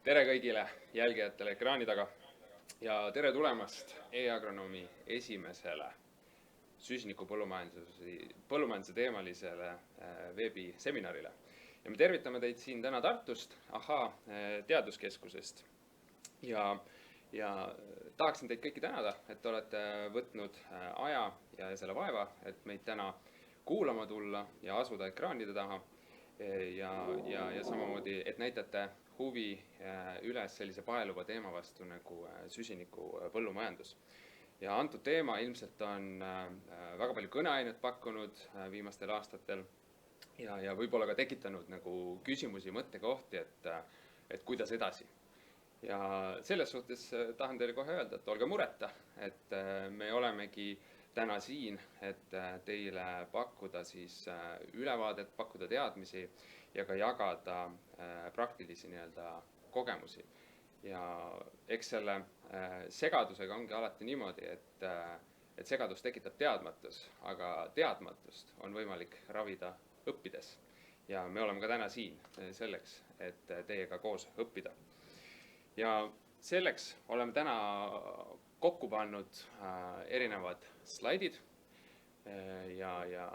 Tere kõigile jälgijatele ekraani taga ja tere tulemast e-agronoomi esimesele põllumajanduse teemalisele veebiseminarile. Ja me tervitame teid siin täna Tartust, teaduskeskusest. Ja tahaksin teid kõiki tänada, et olete võtnud aja ja selle vaeva, et meid täna kuulama tulla ja asuda ekraanide taha. Ja samamoodi, et näitate huvi üles sellise paeluva teema vastu nagu süsiniku põllumajandus. Ja antud teema ilmselt on väga palju kõneainet pakkunud viimastel aastatel ja võib-olla ka tekitanud nagu küsimusi, mõttekohti, et kuidas edasi. Ja selles suhtes tahan teile kohe öelda, et olge mureta, et me olemegi täna siin, et teile pakkuda siis ülevaadet, pakkuda teadmisi ja ka jagada praktilisi kogemusi. Ja eks selle segadusega ongi alati niimoodi, et segadus tekitab teadmatus, aga teadmatust on võimalik ravida õppides. Ja me oleme ka täna siin selleks, et teiega koos õppida. Ja selleks oleme täna kokku pannud erinevad slaidid ja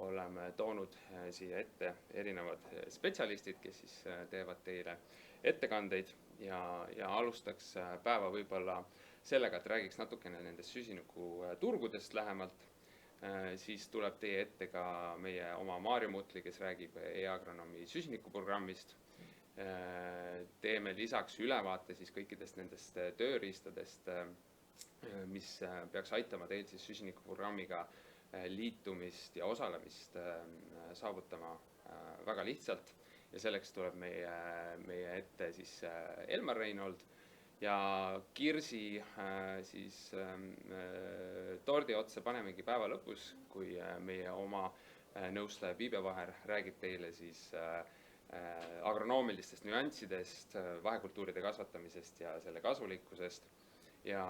oleme toonud siia ette erinevad spetsialistid, kes siis teevad teile ettekandeid ja alustaks päeva võib-olla sellega, et räägiks natukene nendest süsinikuturgudest lähemalt. Siis tuleb teie ette ka meie oma Maarjo Mutli, kes räägib e-agronoomi süsinikuprogrammist. Teeme lisaks ülevaate siis kõikidest nendest tööriistadest, mis peaks aitama teil siis süsinikuprogrammiga liitumist ja osalemist saavutama väga lihtsalt. Ja selleks tuleb meie ette siis Elmar Reinold ja Kirsi siis tordi otsa panemegi päeva lõpus, kui meie oma nõustaja Piibe Vaher räägib teile siis agronoomilistest nüanssidest, vahekultuuride kasvatamisest ja selle kasulikkusest ja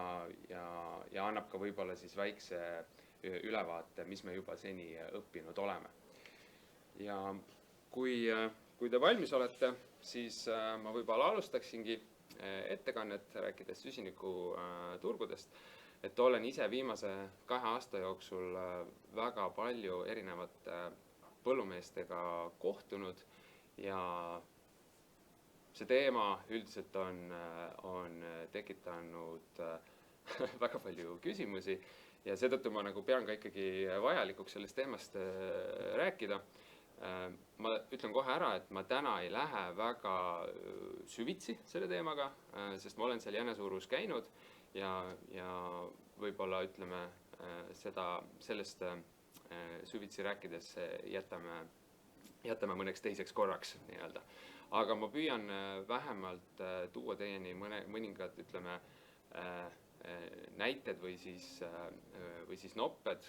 annab ka võib-olla siis väikse ülevaate, mis me juba seni õppinud oleme. Ja kui te valmis olete, siis ma võib-olla alustaksingi ettekannet rääkides süsinikuturgudest, et olen ise viimase 2 aasta jooksul väga palju erinevate põllumeestega kohtunud. Ja see teema üldiselt on tekitanud väga palju küsimusi ja seetõttu ma pean ka ikkagi vajalikuks sellest teemast rääkida. Ma ütlen kohe ära, et ma täna ei lähe väga süvitsi selle teemaga, sest ma olen seal Jänesuurus käinud ja võib-olla ütleme sellest süvitsi rääkides jätame mõneks teiseks korraks nii-öelda. Aga ma püüan vähemalt tuua teieni mõningad, ütleme, näited või siis nopped,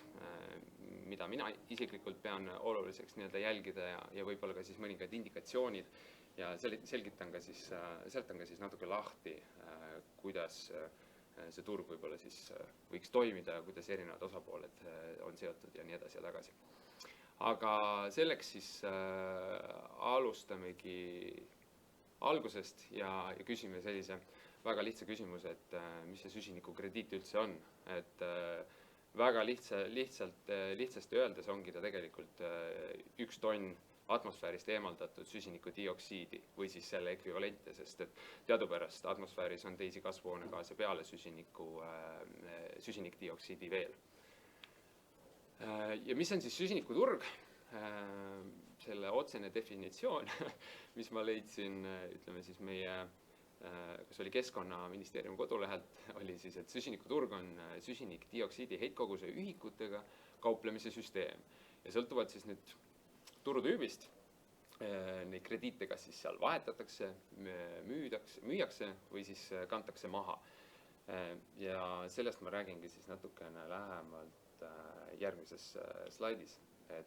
mida mina isiklikult pean oluliseks nii-öelda jälgida ja võib-olla ka siis mõningad indikatsioonid ja selgitan ka siis natuke lahti, kuidas see turg võib-olla siis võiks toimida ja kuidas erinevad osapooled on seotud ja nii edasi ja tagasi. Aga selleks siis alustamegi algusest ja küsime sellise väga lihtsa küsimuse, et mis see süsinikukrediit üldse on. Et väga lihtsasti öeldes ongi ta tegelikult 1 tonn atmosfäärist eemaldatud süsinikudioksiidi või siis selle ekvivalente, sest et teadupärast atmosfääris on teisi kasvuhoonegaase peale süsinikdioksiidi veel. Ja mis on siis süsinikuturg? Selle otsene definitsioon, mis ma leidsin, ütleme siis meie, kas oli Keskkonnaministeeriumi kodulehelt, oli siis, et süsinikuturg on süsinikdioksiidi heitkoguse ühikutega kauplemise süsteem. Ja sõltuvalt siis nüüd turutüübist, neid krediite kas siis seal vahetatakse, müüakse või siis kantakse maha. Ja sellest ma räägingi siis natukene lähemalt järgmises slaidis, et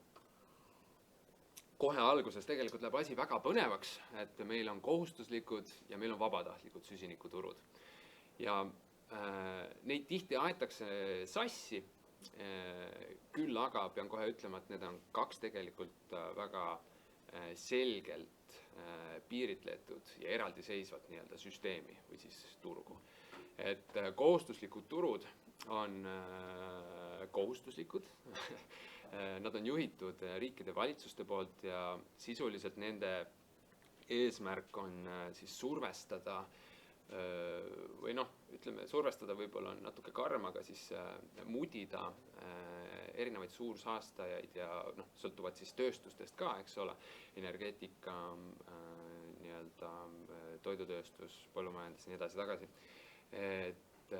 kohe alguses tegelikult läheb asi väga põnevaks, et meil on kohustuslikud ja meil on vabatahtlikud süsinikuturud. Ja neid tihti aetakse sassi, küll aga pean kohe ütlema, et need on 2 tegelikult väga selgelt piiritletud ja eraldiseisvat nii-öelda süsteemi või siis turgu. Et kohustuslikud turud on kohustuslikud. Nad on juhitud riikide valitsuste poolt ja sisuliselt nende eesmärk on siis survestada või ütleme, survestada võib-olla on natuke karm, aga siis mudida erinevaid suursaastajaid ja sõltuvad siis tööstustest ka, eks ole, energeetika, nii-öelda toidutööstus, põllumajandus ja nii edasi tagasi. Et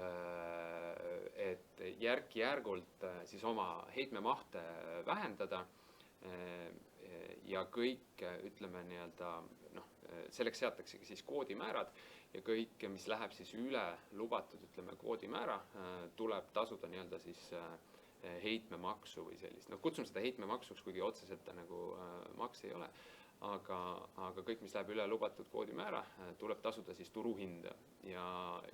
järk-järgult siis oma heitmemahte vähendada ja kõik, ütleme nii-öelda, selleks seataksegi siis kvoodimäärad ja kõik, mis läheb siis üle lubatud, ütleme, kvoodimäära, tuleb tasuda nii-öelda siis heitmemaksu või sellist. Kutsun seda heitmemaksuks, kuigi otseselt ta nagu maks ei ole, aga kõik, mis läheb üle lubatud kvoodimäära, tuleb tasuda siis turuhinda ja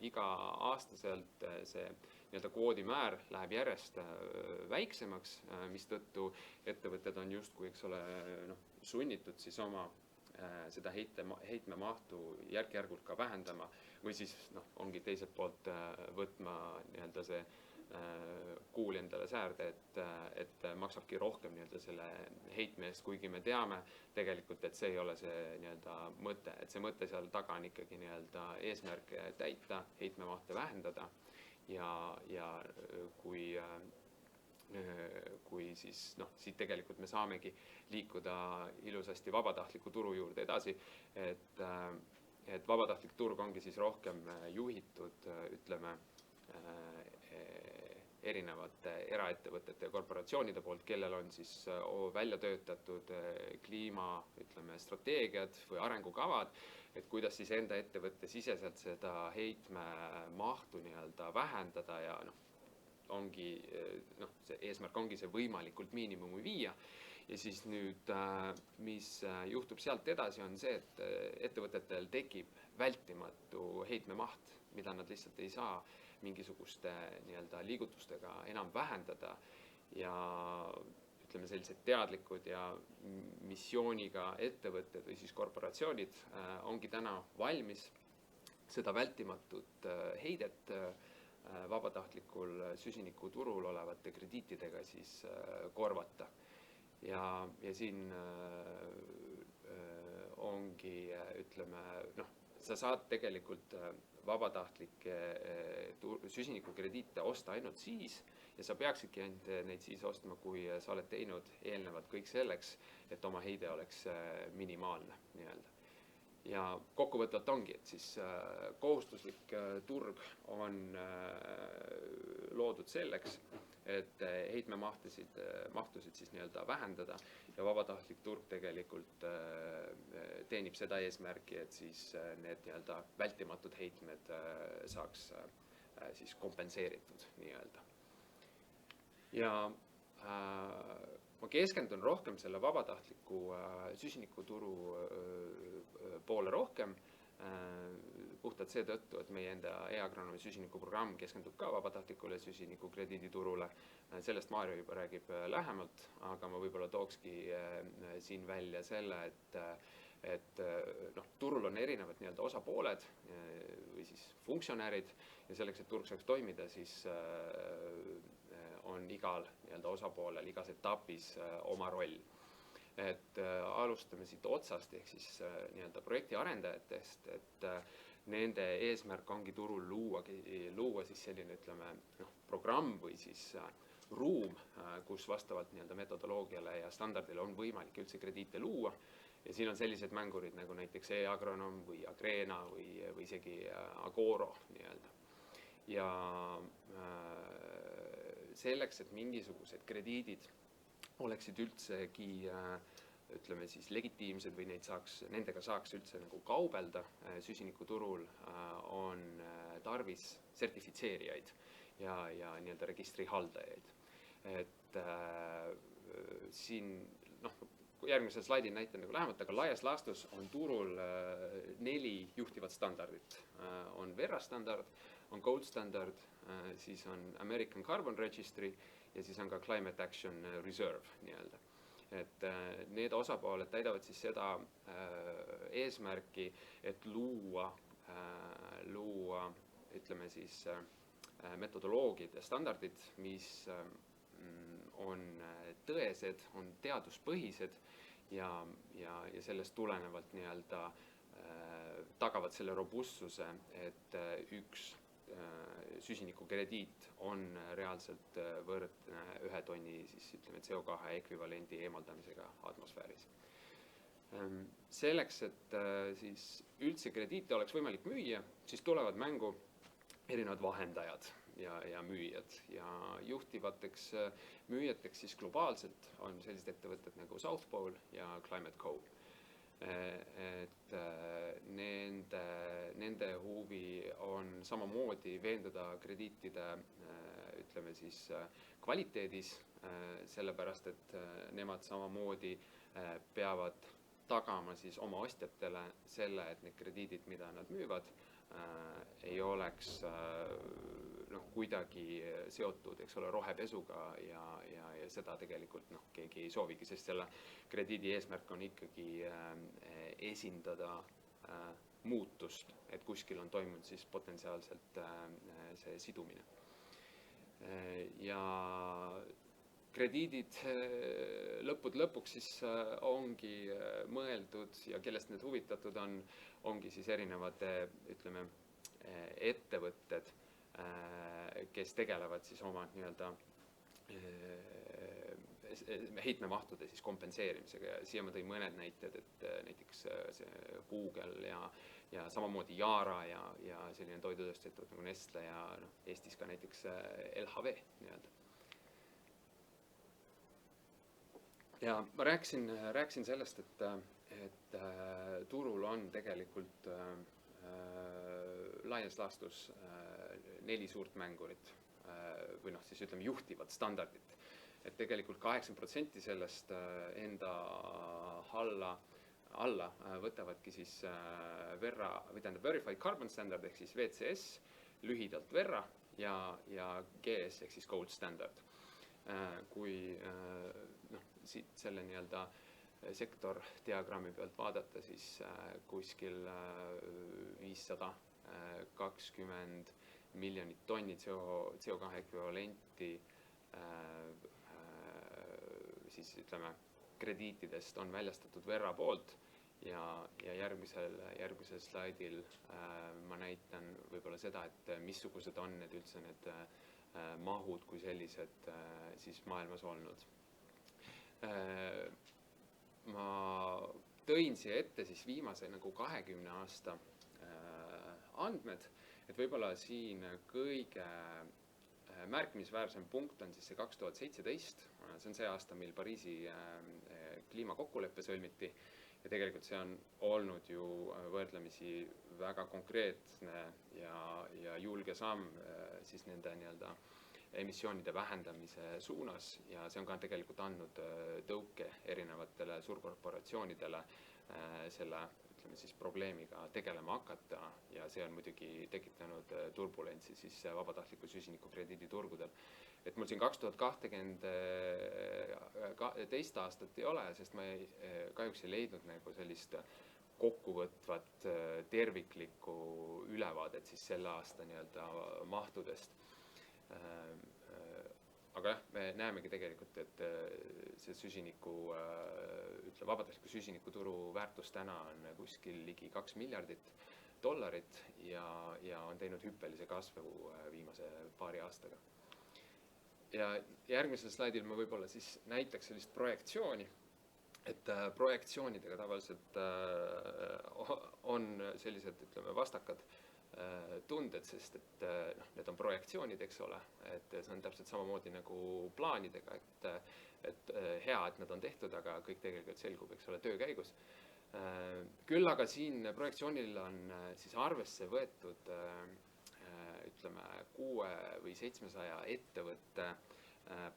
iga aastaselt see nii-öelda kvoodimäär läheb järjest väiksemaks, mistõttu ettevõtted on justkui, eks ole, sunnitud siis oma seda heitmemahtu järk-järgult ka vähendama või siis ongi teiselt poolt võtma nii-öelda see kuul endale säärde, et maksabki rohkem nii-öelda selle heitme eest, kuigi me teame tegelikult, et see ei ole see nii-öelda mõte, et see mõte seal taga on ikkagi nii-öelda eesmärke täita, heitmemahte vähendada ja kui siis siit tegelikult me saamegi liikuda ilusasti vabatahtliku turu juurde edasi, et vabatahtlik turg ongi siis rohkem juhitud, ütleme, erinevate eraettevõtete ja korporatsioonide poolt, kellel on siis välja töötatud kliima, ütleme, strateegiad või arengukavad, et kuidas siis enda ettevõtte siseselt seda heitmemahtu nii-öelda vähendada ja ongi, see eesmärk ongi see võimalikult miinimumi viia. Ja siis nüüd, mis juhtub sealt edasi, on see, et ettevõtetel tekib vältimatu heitmemaht, mida nad lihtsalt ei saa mingisuguste nii-öelda liigutustega enam vähendada ja ütleme, sellised teadlikud ja missiooniga ettevõtted või siis korporatsioonid ongi täna valmis seda vältimatut heidet vabatahtlikul süsinikuturul olevate krediitidega siis korvata. Ja siin ongi, ütleme, sa saad tegelikult vabatahtlikke süsinikukrediite osta ainult siis ja sa peaksidki neid siis ostma, kui sa oled teinud eelnevalt kõik selleks, et oma heide oleks minimaalne nii-öelda. Ja kokkuvõtvalt ongi, et siis kohustuslik turg on loodud selleks, et heitmemahtusid siis nii-öelda vähendada ja vabatahtlik turg tegelikult teenib seda eesmärki, et siis need nii-öelda vältimatud heitmed saaks siis kompenseeritud nii-öelda. Ja ma keskendun rohkem selle vabatahtliku süsinikuturu poole rohkem, puhtalt seetõttu, et meie enda e-agronoomi süsinikuprogramm keskendub ka vabatahtlikule süsinikukrediiditurule. Sellest Maarjo juba räägib lähemalt, aga ma võib-olla tookski siin välja selle, et turul on erinevad nii-öelda osapooled või siis funktsionäärid ja selleks, et turg saaks toimida, siis on igal nii-öelda osapoolel igas etapis oma roll. Et alustame siit otsast ehk siis nii-öelda projekti arendajatest, et nende eesmärk ongi turul luua siis selline, ütleme, programm või siis ruum, kus vastavalt nii-öelda metodoloogiale ja standardile on võimalik üldse krediite luua. Ja siin on sellised mängurid nagu näiteks e-agronoom või Agrena või isegi Agoro nii-öelda. Ja selleks, et mingisugused krediidid oleksid üldsegi, ütleme siis legitiimsed või nendega saaks üldse nagu kaubelda süsinikuturul, on tarvis sertifitseerijaid ja nii-öelda registrihaldajaid. Et siin, järgmisel slaidil näitan nagu lähemalt, aga laias laastus on turul 4 juhtivat standardit. On Verra standard, on Gold standard, siis on American Carbon Registry ja siis on ka Climate Action Reserve nii-öelda. et need osapooled täidavad siis seda eesmärki, et luua ütleme siis metodoloogid ja standardid, mis on tõesed, on teaduspõhised ja sellest tulenevalt nii-öelda tagavad selle robustsuse, et üks süsinikukrediit on reaalselt võrdne 1 tonni siis, ütleme, CO2 ekvivalendi eemaldamisega atmosfääris. Selleks, et siis üldse krediite oleks võimalik müüa, siis tulevad mängu erinevad vahendajad ja müüjad ja juhtivateks müüjateks siis globaalselt on sellised ettevõtted nagu South Pole ja Climate Co. Et nende huvi on samamoodi veenduda krediitide ütleme siis kvaliteedis, sellepärast et nemad samamoodi peavad tagama siis oma ostjatele selle, et need krediidid, mida nad müüvad, ei oleks kuidagi seotud, eks ole, rohepesuga ja seda tegelikult keegi ei soovigi, sest selle krediidi eesmärk on ikkagi esindada muutust, et kuskil on toimunud siis potentsiaalselt see sidumine. Ja krediidid lõppude lõpuks siis ongi mõeldud ja kellest need huvitatud ongi siis erinevate, ütleme, ettevõtted, kes tegelevad siis oma nii-öelda heitmemahtude siis kompenseerimisega ja siia ma tõin mõned näited, et näiteks see Google ja samamoodi Yara ja selline toidutööstusettevõte nagu Nestle ja Eestis ka näiteks LHV nii-öelda. Ja ma rääkisin sellest, et turul on tegelikult laias laastus 4 suurt mängurit või siis ütleme juhtivad standardit. Et tegelikult 80% sellest enda alla võtavadki siis Verified Carbon Standard ehk siis VCS, lühidalt Verra ja GS ehk siis Gold Standard. Kui siit selle nii-öelda sektor diagrammi pealt vaadata, siis kuskil 520 miljonit tonni CO2 ekvivalenti siis ütleme krediitidest on väljastatud Verra poolt ja järgmisel slaidil ma näitan võib-olla seda, et missugused on need üldse need mahud kui sellised siis maailmas olnud. Ma tõin siia ette siis viimase 20 aasta andmed, et võib-olla siin kõige märkimisväärsem punkt on siis see 2017, see on see aasta, mil Pariisi kliimakokkulepe sõlmiti ja tegelikult see on olnud ju võrdlemisi väga konkreetne ja julge samm siis nende nii-öelda emissioonide vähendamise suunas ja see on ka tegelikult andnud tõuke erinevatele suurkorporatsioonidele selle ütleme siis probleemiga tegelema hakata ja see on muidugi tekitanud turbulentsi siis vabatahtliku süsinikukrediidi turgudel. Et mul siin 2020 teist aastat ei ole, sest ma kahjuks ei leidnud nagu sellist kokkuvõtvat terviklikku ülevaadet siis selle aasta nii-öelda mahtudest. Aga jah, me näemegi tegelikult, et see vabatahtliku süsinikuturu väärtus täna on kuskil ligi $2 miljardit ja on teinud hüppelise kasvu viimase paari aastaga. Ja järgmisel slaidil ma võib-olla siis näitaks sellist projektsiooni, et projektsioonidega tavaliselt on sellised, ütleme, vastakad tunded, sest et need on projektsioonid, eks ole, et see on täpselt samamoodi nagu plaanidega, et hea, et nad on tehtud, aga kõik tegelikult selgub, eks ole, töö käigus. Küll aga siin projektsioonil on siis arvesse võetud, ütleme, 600 või 700 ettevõtte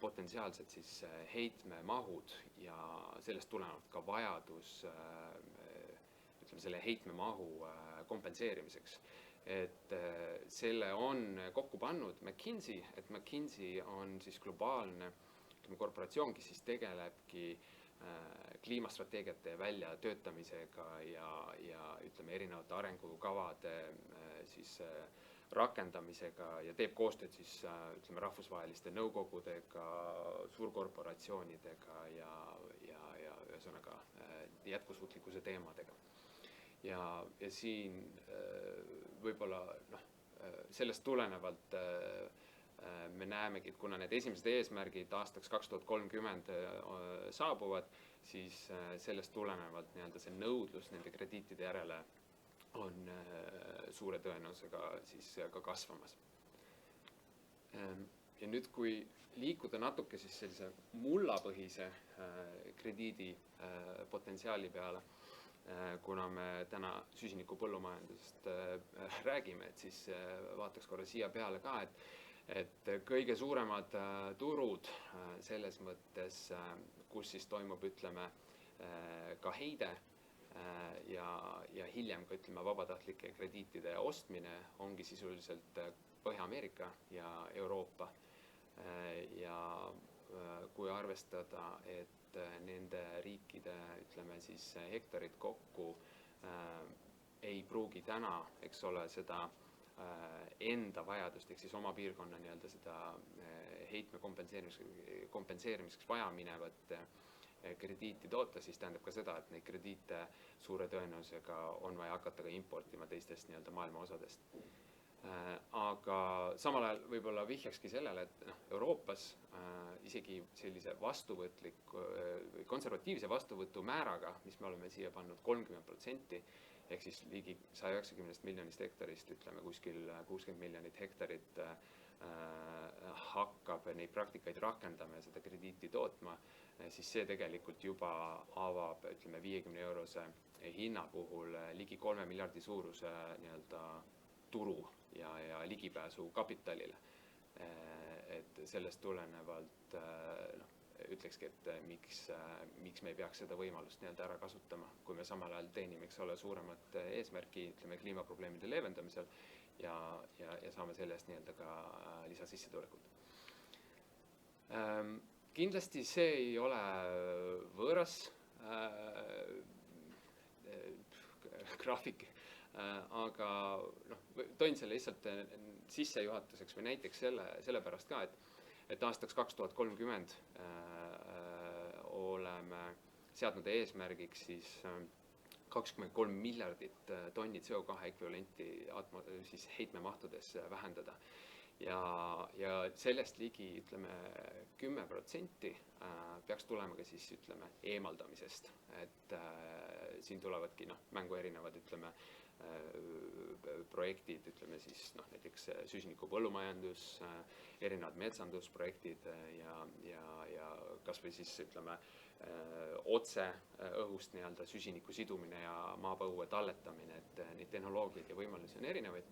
potentsiaalselt siis heitmemahud ja sellest tulenevalt ka vajadus, ütleme, selle heitmemahu kompenseerimiseks. Et selle on kokku pannud McKinsey, et McKinsey on siis globaalne korporatsioon, kes siis tegelebki kliimastrateegiate väljatöötamisega ja ütleme erinevate arengukavade siis rakendamisega ja teeb koostööd siis ütleme rahvusvaheliste nõukogudega, suurkorporatsioonidega ja ühesõnaga jätkusuutlikkuse teemadega. Ja siin võib-olla sellest tulenevalt me näemegi, et kuna need esimesed eesmärgid aastaks 2030 saabuvad, siis sellest tulenevalt see nõudlus nende krediitide järele on suure tõenäosusega siis ka kasvamas. Ja nüüd, kui liikuda natuke siis sellise mullapõhise krediidi potentsiaali peale, kuna me täna süsiniku põllumajandusest räägime, et siis vaataks korra siia peale ka, et kõige suuremad turud selles mõttes, kus siis toimub, ütleme, ka heide ja hiljem ka, ütleme, vabatahtlike krediitide ostmine ongi sisuliselt Põhja-Ameerika ja Euroopa. Ja kui arvestada, et nende riikide, ütleme siis hektarid kokku ei pruugi täna, eks ole, seda enda vajadust, ehk siis oma piirkonna seda heitme kompenseerimiseks vaja minevat krediiti toota, siis tähendab ka seda, et neid krediite suure tõenäosusega on vaja hakata ka importima teistest maailma osadest. Aga samal ajal võib-olla vihjakski sellele, et Euroopas isegi sellise vastuvõtliku või konservatiivse vastuvõtu määraga, mis me oleme siia pannud 30%, ehk siis ligi 190 miljonist hektarist, ütleme kuskil 60 miljonit hektarit hakkab neid praktikaid rakendama ja seda krediiti tootma, siis see tegelikult juba avab, ütleme, 50 eurose hinna puhul ligi 3 miljardi suuruse turu ja ligipääsu kapitalile. Et sellest tulenevalt ütlekski, et miks me ei peaks seda võimalust ära kasutama, kui me samal ajal teenime, eks ole, suuremat eesmärki, ütleme, kliimaprobleemide leevendamisel ja saame sellest ka lisasissetulekut. Kindlasti see ei ole võõras graafik, aga toin selle lihtsalt sissejuhatuseks või näiteks selle pärast ka, et aastaks 2030 oleme seadnud eesmärgiks siis 23 miljardit tonni CO2 ekvivalenti siis heitmemahtudes vähendada. Ja sellest ligi, ütleme, 10% peaks tulema ka siis, ütleme, eemaldamisest. Et siin tulevadki mängu erinevad, ütleme, projektid, ütleme siis näiteks süsiniku põllumajandus, erinevad metsandusprojektid ja kas või siis, ütleme, otse õhust süsiniku sidumine ja maapõue talletamine, et neid tehnoloogiaid ja võimalusi on erinevaid.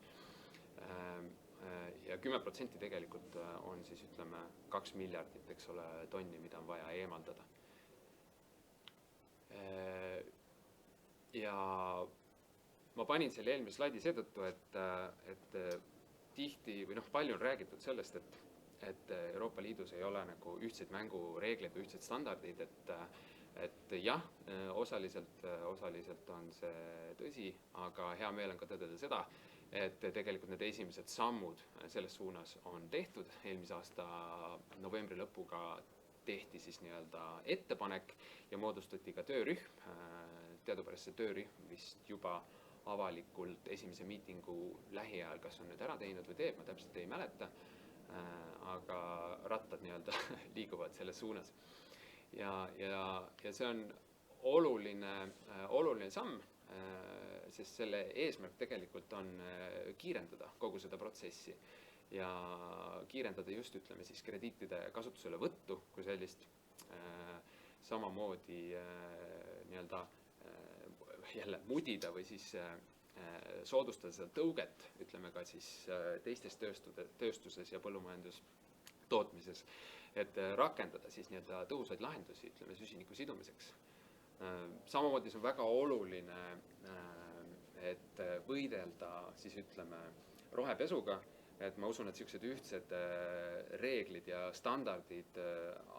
Ja 10% tegelikult on siis, ütleme, 2 miljardit, eks ole, tonni, mida on vaja eemaldada. Ja ma panin selle eelmise slaidi seetõttu, et tihti või palju on räägitud sellest, et Euroopa Liidus ei ole ühtseid mängureegleid või ühtseid standardid, et jah, osaliselt on see tõsi, aga hea meel on ka tõdeda seda, et tegelikult need esimesed sammud selles suunas on tehtud. Eelmise aasta novembri lõpuga tehti siis ettepanek ja moodustati ka töörühm. Teadupärast see töörühm vist juba avalikult esimese miitingu lähiajal, kas on nüüd ära teinud või teeb, ma täpselt ei mäleta, aga rattad liiguvad selles suunas. Ja see on oluline samm, sest selle eesmärk tegelikult on kiirendada kogu seda protsessi ja kiirendada just, ütleme siis, krediitide kasutusele võttu kui sellist, samamoodi jälle mudida või siis soodustada seda tõuget, ütleme ka siis teistes tööstuses ja põllumajandustootmises, et rakendada siis tõhusaid lahendusi, ütleme, süsiniku sidumiseks. Samamoodi see on väga oluline, et võidelda siis, ütleme, rohepesuga, et ma usun, et sellised ühtsed reeglid ja standardid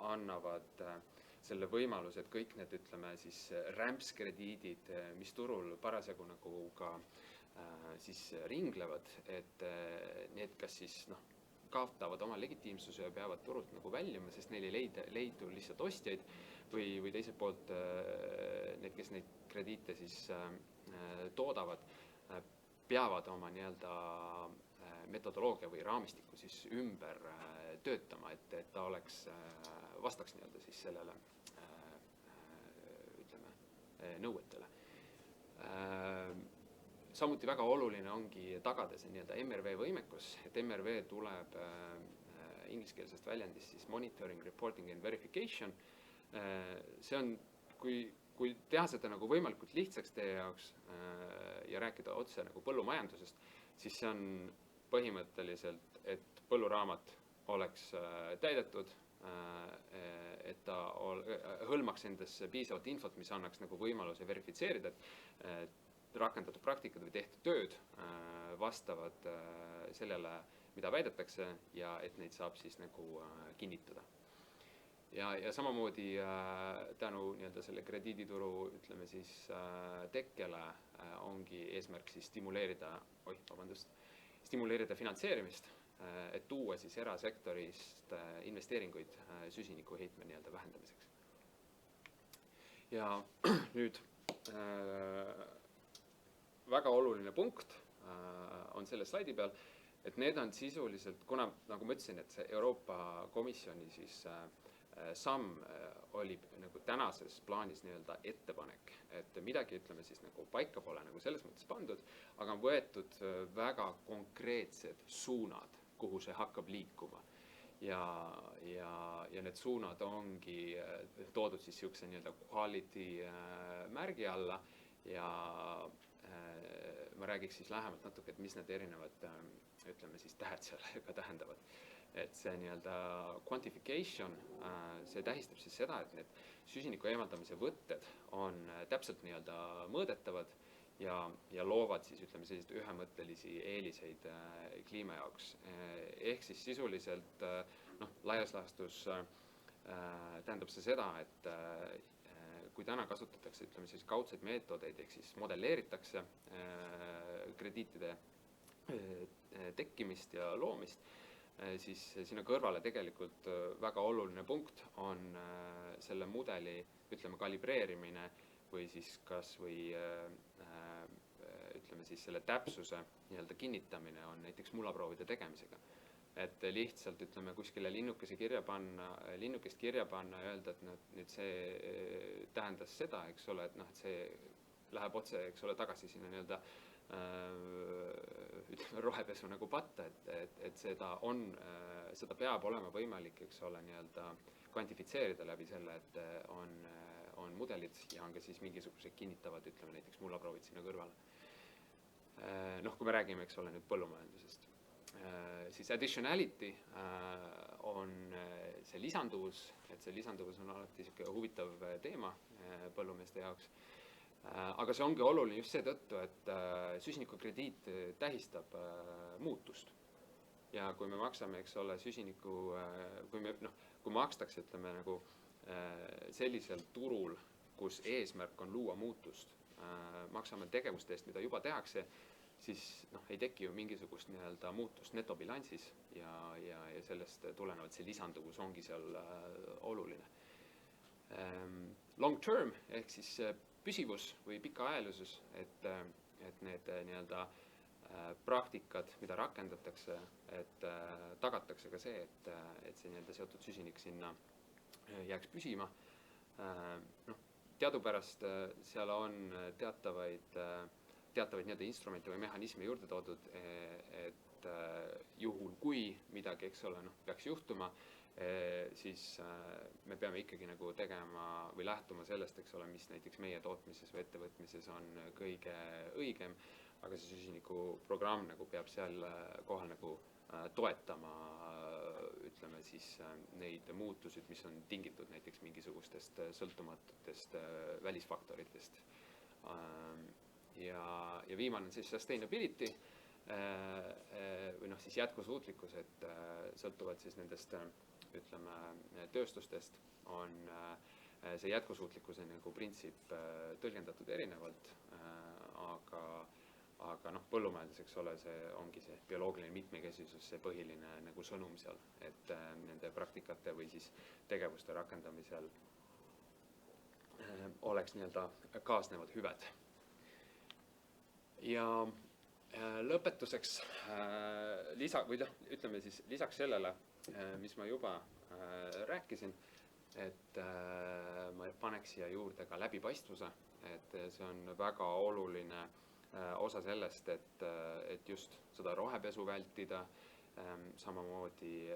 annavad selle võimaluse, et kõik need, ütleme siis rämpskrediidid, mis turul parasjagu nagu ka siis ringlevad, et need kas siis kaotavad oma legitiimsuse ja peavad turult nagu väljuma, sest neil ei leidu lihtsalt ostjaid või teiselt poolt need, kes neid krediite siis toodavad, peavad oma nii-öelda metodoloogia või raamistiku siis ümber töötama, et ta vastaks nii-öelda siis sellele ütleme nõuetele. Samuti väga oluline ongi tagada see nii-öelda MRV võimekus, et MRV tuleb ingliskeelsest väljendist siis monitoring, reporting and verification. See on, kui teha seda nagu võimalikult lihtsaks teie jaoks ja rääkida otse nagu põllumajandusest, siis see on põhimõtteliselt, et põlluraamat oleks täidetud, et ta hõlmaks endasse piisavat infot, mis annaks nagu võimaluse verifitseerida, et rakendatud praktikad või tehtud tööd vastavad sellele, mida väidetakse ja et neid saab siis nagu kinnitada. Ja samamoodi tänu nii-öelda selle krediidituru, ütleme siis tekkele ongi eesmärk siis stimuleerida finantseerimist, et tuua siis erasektorist investeeringuid süsinikuheitme nii-öelda vähendamiseks. Ja nüüd väga oluline punkt on selle slaidi peal, et need on sisuliselt, kuna nagu ma ütlesin, et see Euroopa Komisjoni siis samm oli nagu tänases plaanis nii-öelda ettepanek, et midagi, ütleme siis nagu paika pole nagu selles mõttes pandud, aga on võetud väga konkreetsed suunad, kuhu see hakkab liikuma. Ja need suunad ongi toodud siis niisuguse nii-öelda quality märgi alla ja ma räägiks siis lähemalt natuke, et mis need erinevad, ütleme siis tähed seal ka tähendavad. Et see nii-öelda quantification, see tähistab siis seda, et need süsiniku eemaldamise võtted on täpselt nii-öelda mõõdetavad ja loovad siis, ütleme, sellised ühemõttelisi eeliseid kliima jaoks. Ehk siis sisuliselt, laias laastus tähendab see seda, et kui täna kasutatakse, ütleme siis kaudseid meetodeid, ehk siis modelleeritakse krediitide tekkimist ja loomist, siis sinna kõrvale tegelikult väga oluline punkt on selle mudeli, ütleme, kalibreerimine või siis kas või ütleme siis selle täpsuse nii-öelda kinnitamine on näiteks mullaproovide tegemisega. Et lihtsalt, ütleme, kuskile linnukest kirja panna ja öelda, et nüüd see tähendas seda, eks ole, et see läheb otse, eks ole, tagasi sinna nii-öelda ütleme, rohepesu nagu patta, et seda peab olema võimalik, eks ole, nii-öelda kvantifitseerida läbi selle, et on mudelid ja on ka siis mingisugused kinnitavad, ütleme, näiteks mullaproovid sinna kõrvale. Kui me räägime, eks ole, nüüd põllumajandusest. Siis additionality on see lisanduvus, et see lisanduvus on alati selline huvitav teema põllumeeste jaoks. Aga see ongi oluline just seetõttu, et süsinikukrediit tähistab muutust. Ja kui me maksame, eks ole, kui makstakse, ütleme, nagu sellisel turul, kus eesmärk on luua muutust, maksame tegevuste eest, mida juba tehakse, siis ei teki ju mingisugust nii-öelda muutust netobilansis ja sellest tulenevalt see lisanduvus ongi seal oluline. Long term ehk siis püsivus või pikaajalisus, et need nii-öelda praktikad, mida rakendatakse, et tagatakse ka see, et see nii-öelda seotud süsinik sinna jääks püsima. Teadupärast seal on teatavaid nii-öelda instrumente või mehhanisme juurde toodud, et juhul kui midagi, eks ole, peaks juhtuma, siis me peame ikkagi nagu tegema või lähtuma sellest, eks ole, mis näiteks meie tootmises või ettevõtmises on kõige õigem, aga see süsinikuprogramm nagu peab seal kohal nagu toetama, ütleme siis neid muutusid, mis on tingitud näiteks mingisugustest sõltumatutest välisfaktoritest. Ja viimane on siis sustainability või siis jätkusuutlikkus, et sõltuvalt siis nendest, ütleme, tööstustest on see jätkusuutlikkuse nagu printsiip tõlgendatud erinevalt, aga noh, põllumajandus, eks ole, see ongi see bioloogiline mitmekesisus, see põhiline nagu sõnum seal, et nende praktikate või siis tegevuste rakendamisel oleks nii-öelda kaasnevad hüved. Ja lõpetuseks ütleme siis lisaks sellele, mis ma juba rääkisin, et ma paneks siia juurde ka läbipaistvuse, et see on väga oluline osa sellest, et just seda rohepesu vältida, samamoodi,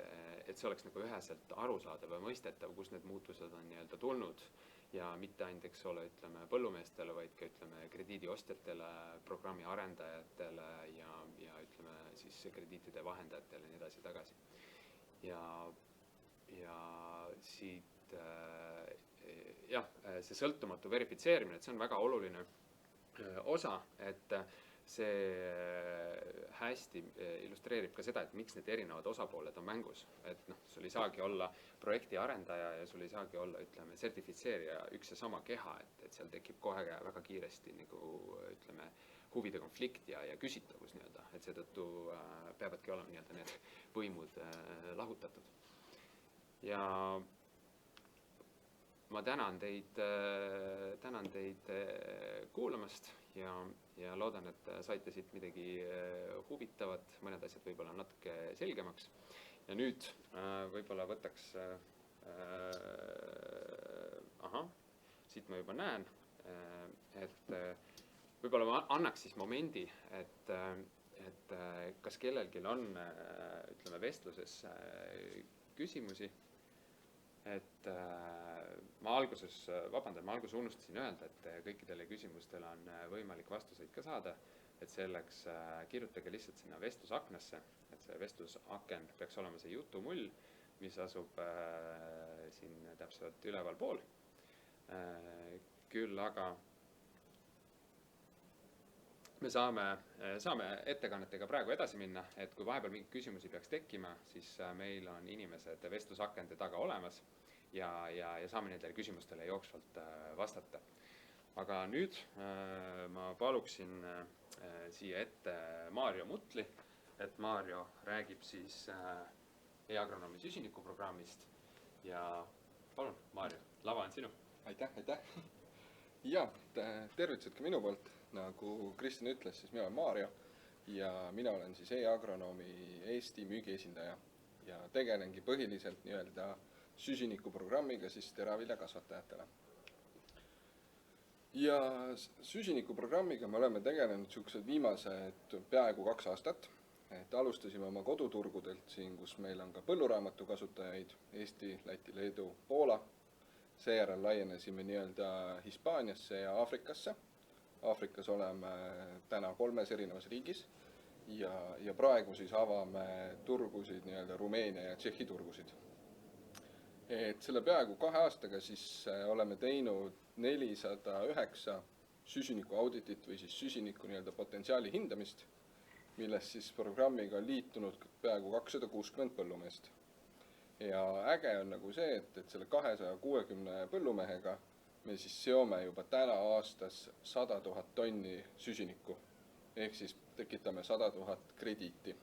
et see oleks nagu üheselt arusaadav ja mõistetav, kus need muutused on nii-öelda tulnud ja mitte ainult, eks ole, ütleme põllumeestele, vaid ka ütleme krediidiostjatele, programmi arendajatele ja ütleme siis krediitide vahendajatele ja nii edasi tagasi. Ja siit see sõltumatu verifitseerimine, et see on väga oluline osa, et see hästi illustreerib ka seda, et miks need erinevad osapooled on mängus. Et noh, sul ei saagi olla projekti arendaja ja sul ei saagi olla, ütleme, sertifitseerija üks ja sama keha, et seal tekib kohe väga kiiresti nagu, ütleme, huvide konflikt ja küsitavus nii-öelda, et seetõttu peavadki olema nii-öelda need võimud lahutatud. Ja ma tänan teid kuulamast ja loodan, et saite siit midagi huvitavat, mõned asjad võib-olla natuke selgemaks. Ja nüüd võib-olla võtaks, siit ma juba näen, et võib-olla ma annaks siis momendi, et kas kellelgi on, ütleme, vestluses küsimusi. Et ma alguses unustasin öelda, et kõikidele küsimustele on võimalik vastuseid ka saada, et selleks kirjutage lihtsalt sinna vestlusaknasse, et see vestlusaken peaks olema see jutumull, mis asub siin täpselt üleval pool. Küll aga me saame ettekannetega praegu edasi minna, et kui vahepeal mingeid küsimusi peaks tekkima, siis meil on inimesed vestlusakende taga olemas ja saame nendele küsimustele jooksvalt vastata. Aga nüüd ma paluksin siia ette Maarjo Mutli, et Maarjo räägib siis e-agronoomi süsinikuprogrammist ja palun, Maarjo, lava on sinu. Aitäh. Ja, tervitused ka minu poolt. Nagu Kristjan ütles, siis mina olen Maarjo ja mina olen siis e-agronoomi Eesti müügiesindaja ja tegelengi põhiliselt nii-öelda süsinikuprogrammiga siis teraviljakasvatajatele. Ja süsinikuprogrammiga me oleme tegelenud viimased peaaegu 2 aastat. Et alustasime oma koduturgudelt siin, kus meil on ka põlluraamatu kasutajaid Eesti, Läti, Leedu, Poola. Seejärel laienesime nii-öelda Hispaaniasse ja Aafrikasse. Aafrikas oleme täna 3 erinevas riigis ja praegu siis avame turgusid nii-öelda Rumeenia ja Tšehhi turgusid. Et selle peaaegu 2 aastaga siis oleme teinud 409 süsiniku auditit või siis süsiniku nii-öelda potentsiaali hindamist, milles siis programmiga on liitunud peaaegu 260 põllumeest. Ja äge on nagu see, et selle 260 põllumehega me siis seome juba täna aastas 100 000 tonni süsinikku, ehk siis tekitame 100 000 krediiti.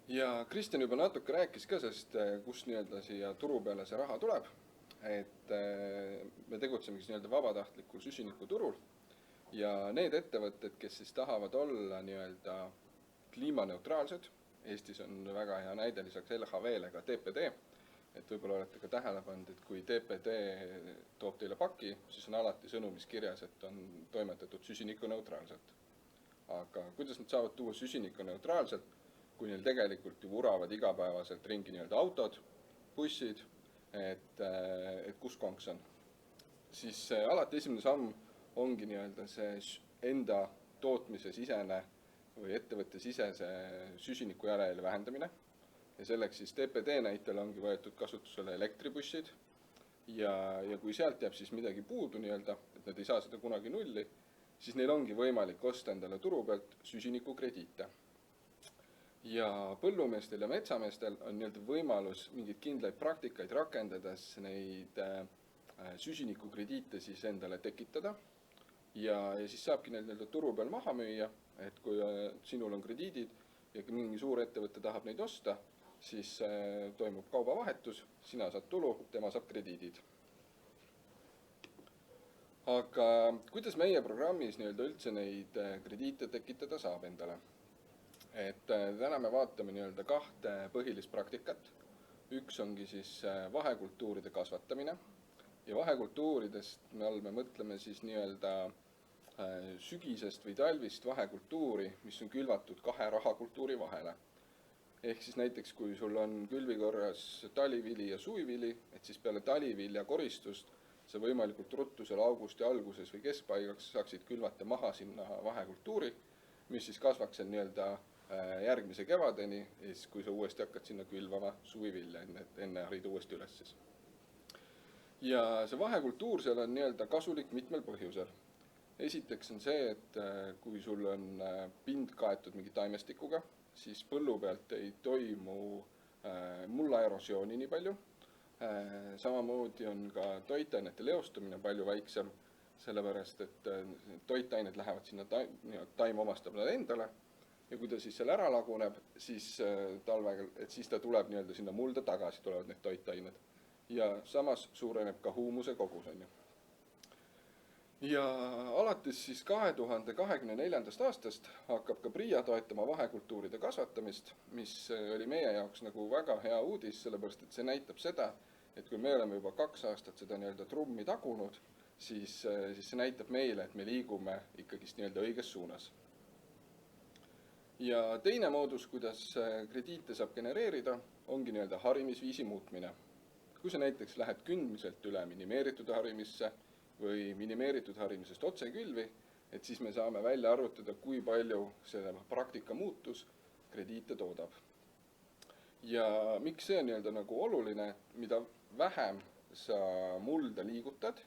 Ja Kristjan juba natuke rääkis ka sellest, kus nii-öelda siia turu peale see raha tuleb, et me tegutsemegi nii-öelda vabatahtlikul süsinikuturul ja need ettevõtted, kes siis tahavad olla nii-öelda kliimaneutraalsed, Eestis on väga hea näide lisaks LHV-le ka TPD, et võib-olla olete ka tähele pannud, et kui TPD toob teile paki, siis on alati sõnumis kirjas, et on toimetatud süsinikuneutraalselt. Aga kuidas nad saavad tuua süsinikuneutraalselt, kui neil tegelikult ju uravad igapäevaselt ringi nii-öelda autod, bussid, et kus konks on. Siis alati esimene samm ongi nii-öelda see enda tootmise sisene või ettevõtte sisese süsiniku jalajälje vähendamine. Ja selleks siis TPD näitel ongi võetud kasutusele elektribussid ja kui sealt jääb siis midagi puudu nii-öelda, et nad ei saa seda kunagi nulli, siis neil ongi võimalik osta endale turu pealt süsinikukrediite. ja põllumeestel ja metsameestel on nii-öelda võimalus mingeid kindlaid praktikaid rakendades neid süsinikukrediite siis endale tekitada ja siis saabki need nii-öelda turu peal maha müüa, et kui sinul on krediidid ja mingi suur ettevõte tahab neid osta, siis toimub kaubavahetus, sina saad tulu, tema saab krediidid. Aga kuidas meie programmis nii-öelda üldse neid krediite tekitada saab endale? Et täna me vaatame nii-öelda kahte põhilist praktikat. Üks ongi siis vahekultuuride kasvatamine ja vahekultuuridest me mõtleme siis nii-öelda sügisest või talvist vahekultuuri, mis on külvatud kahe rahakultuuri vahele. Ehk siis näiteks, kui sul on külvikorras talivili ja suvivili, et siis peale talivilja koristust sa võimalikult ruttu seal augusti alguses või keskpaigaks saaksid külvata maha sinna vahekultuuri, mis siis kasvaks seal nii-öelda järgmise kevadeni, ja siis kui sa uuesti hakkad sinna külvama suvivilja, enne harid uuesti üles siis. Ja see vahekultuur seal on nii-öelda kasulik mitmel põhjusel. Esiteks on see, et kui sul on pind kaetud mingi taimestikuga, siis põllu pealt ei toimu mulla erosiooni nii palju. Samamoodi on ka toitainete leostumine palju väiksem, sellepärast et toitained lähevad sinna taim omastab nad endale ja kui ta siis seal ära laguneb, siis talvel, et siis ta tuleb nii-öelda sinna mulda tagasi, tulevad need toitained. Ja samas suureneb ka huumuse kogus, on ju. Ja alates siis 2024. aastast hakkab ka PRIA toetama vahekultuuride kasvatamist, mis oli meie jaoks nagu väga hea uudis, sellepärast et see näitab seda, et kui me oleme juba 2 aastat seda nii-öelda trummi tagunud, siis see näitab meile, et me liigume ikkagist nii-öelda õiges suunas. Ja teine moodus, kuidas krediite saab genereerida, ongi nii-öelda harimisviisi muutmine. Kui sa näiteks lähed kündmiselt üle minimeeritud harimisse või minimeeritud harimisest otse külvi, et siis me saame välja arvutada, kui palju see praktika muutus krediite toodab. Ja miks see on nii-öelda nagu oluline, mida vähem sa mulda liigutad,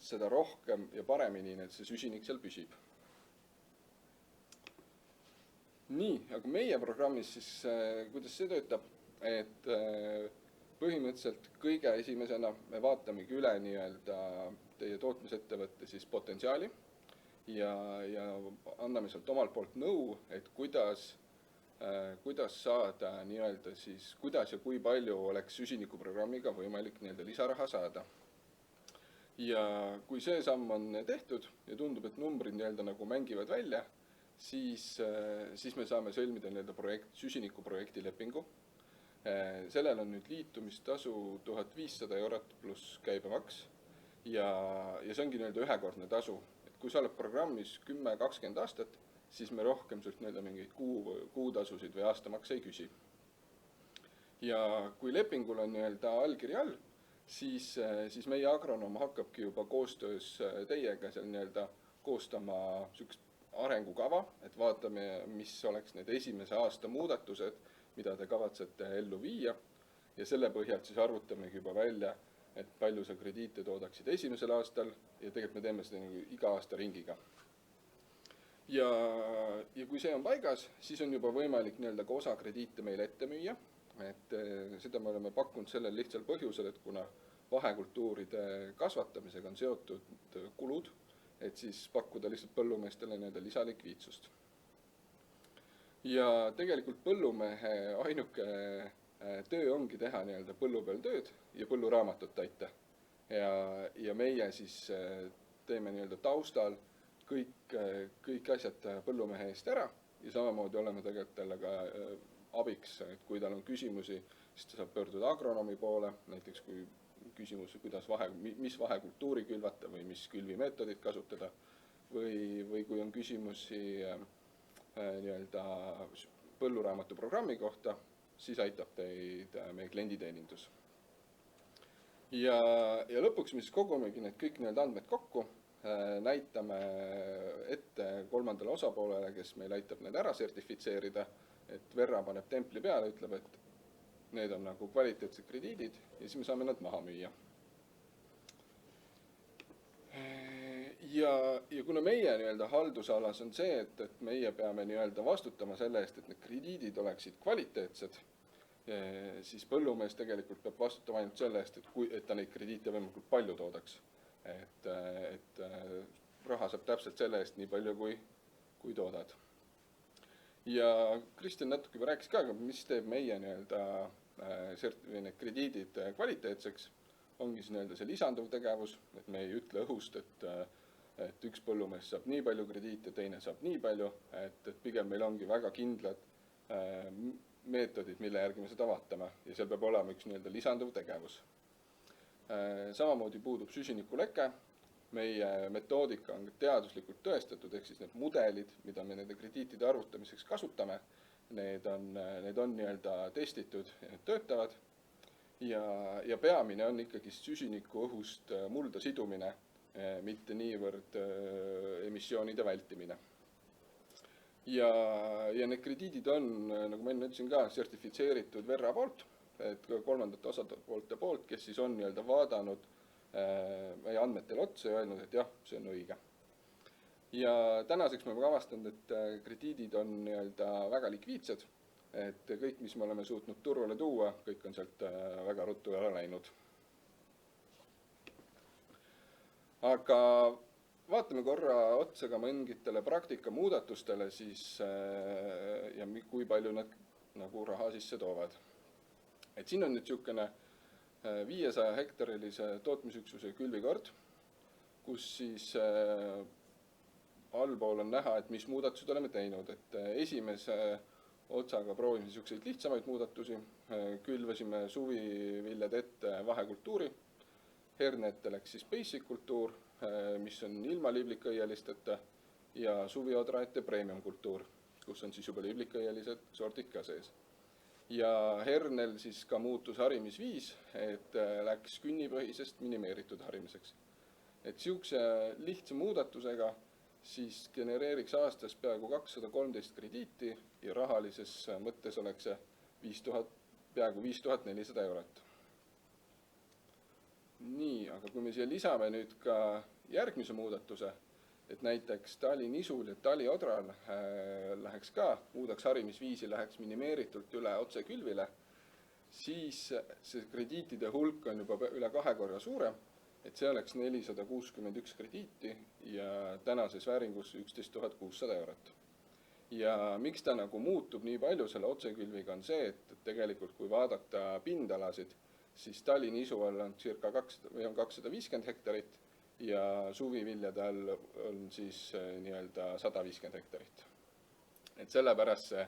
seda rohkem ja paremini see süsinik seal püsib. Nii, aga meie programmis siis, kuidas see töötab, et põhimõtteliselt kõige esimesena me vaatamegi üle nii-öelda teie tootmisettevõtte siis potentsiaali ja anname sealt omalt poolt nõu, et kuidas saada nii-öelda siis, kuidas ja kui palju oleks süsinikuprogrammiga võimalik nii-öelda lisaraha saada. Ja kui see samm on tehtud ja tundub, et numbrid nii-öelda nagu mängivad välja, siis me saame sõlmida nii-öelda süsinikuprojekti lepingu. Sellel on nüüd liitumistasu 1500 eurot pluss käibemaks ja see ongi nii-öelda ühekordne tasu. Et kui sa oled programmis 10-20 aastat, siis me rohkem sult nii-öelda mingeid kuutasusid või aastamakse ei küsi. Ja kui lepingul on nii-öelda allkiri all, siis meie agronoom hakkabki juba koostöös teiega seal nii-öelda koostama sükst arengukava, et vaatame, mis oleks need esimese aasta muudatused, mida te kavatsete ellu viia ja selle põhjalt siis arvutamegi juba välja, et palju sa krediite toodaksid esimesel aastal ja tegelikult me teeme seda iga aasta ringiga. Ja kui see on paigas, siis on juba võimalik nii-öelda ka osa krediite meile ette müüa, et seda me oleme pakkunud sellel lihtsal põhjusel, et kuna vahekultuuride kasvatamisega on seotud kulud, et siis pakkuda lihtsalt põllumeestele nii-öelda lisalikviidsust. Ja tegelikult põllumehe ainuke töö ongi teha nii-öelda põllu peal tööd ja põlluraamatut täita. Ja meie siis teeme nii-öelda taustal kõik asjad põllumehe eest ära ja samamoodi oleme tegelikult talle ka abiks, et kui tal on küsimusi, siis ta saab pöörduda agronoomi poole, näiteks kui küsimus, mis vahekultuuri külvata või mis külvimeetodit kasutada või kui on küsimusi nii-öelda põlluraamatu programmi kohta, siis aitab teid meie klienditeenindus. Ja lõpuks me siis kogumegi need kõik need andmed kokku, näitame ette 3. osapoolele, kes meil aitab need ära sertifitseerida, et Verra paneb templi peale, ütleb, et need on nagu kvaliteetsed krediidid ja siis me saame nad maha müüa. Ja ja kuna meie nii-öelda haldusalas on see, et meie peame nii-öelda vastutama selle eest, et need krediidid oleksid kvaliteetsed, siis põllumees tegelikult peab vastutama ainult selle eest, et ta neid krediite võimalikult palju toodaks. Et raha saab täpselt selle eest nii palju, kui toodad. Ja Kristjan natuke juba rääkis ka, mis teeb meie nii-öelda need krediidid kvaliteetseks, ongi nii-öelda see lisanduv tegevus, et me ei ütle õhust, et üks põllumees saab nii palju krediite, teine saab nii palju, et pigem meil ongi väga kindlad meetodid, mille järgi me seda vaatame ja seal peab olema üks nii-öelda lisanduv tegevus. Samamoodi puudub süsinikuleke, meie metoodika on teaduslikult tõestatud, ehk siis need mudelid, mida me nende krediitide arvutamiseks kasutame, need on nii-öelda testitud ja need töötavad ja peamine on ikkagi süsiniku õhust mulda sidumine, mitte niivõrd emissioonide vältimine. Ja need krediidid on, nagu ma enne ütlesin ka, sertifitseeritud Verra poolt, et kolmandate osapoolte poolt, kes siis on nii-öelda vaadanud meie andmetel otsa ja öelnud, et jah, see on õige. Ja tänaseks me oleme avastanud, et krediidid on nii-öelda väga likviidsed, et kõik, mis me oleme suutnud turule tuua, kõik on sealt väga ruttu ära läinud. Aga vaatame korra otsa ka mingitele praktika muudatustele siis, ja kui palju nad nagu raha sisse toovad. Et siin on nüüd niisugune 500 hektarilise tootmisüksuse külvikord, kus siis allpool on näha, et mis muudatused oleme teinud. Et esimese otsaga proovime niisuguseid lihtsamaid muudatusi, külvasime suviviljad ette vahekultuuri, hernete läks siis basic kultuur, mis on ilma liblikõielisteta, ja suviodra ette premium kultuur, kus on siis juba liblikõielised sordid ka sees. Ja hernel siis ka muutus harimisviis, et läks künnipõhisest minimeeritud harimiseks. Et niisuguse lihtsa muudatusega siis genereeriks aastas peaaegu 213 krediiti ja rahalises mõttes oleks see peaaegu 5400 eurot. Nii, aga kui me siia lisame nüüd ka järgmise muudatuse, et näiteks talinisul ja taliodral läheks ka, muudaks harimisviisi, läheks minimeeritult üle otsekülvile, siis see krediitide hulk on juba üle 2 korra suurem, et see oleks 461 krediiti ja tänases vääringus 11 600 eurot. Ja miks ta nagu muutub nii palju selle otsekülviga on see, et tegelikult kui vaadata pindalasid, siis talinisu all on circa 250 hektarit ja suviviljade all on siis nii-öelda 150 hektarit. Et sellepärast see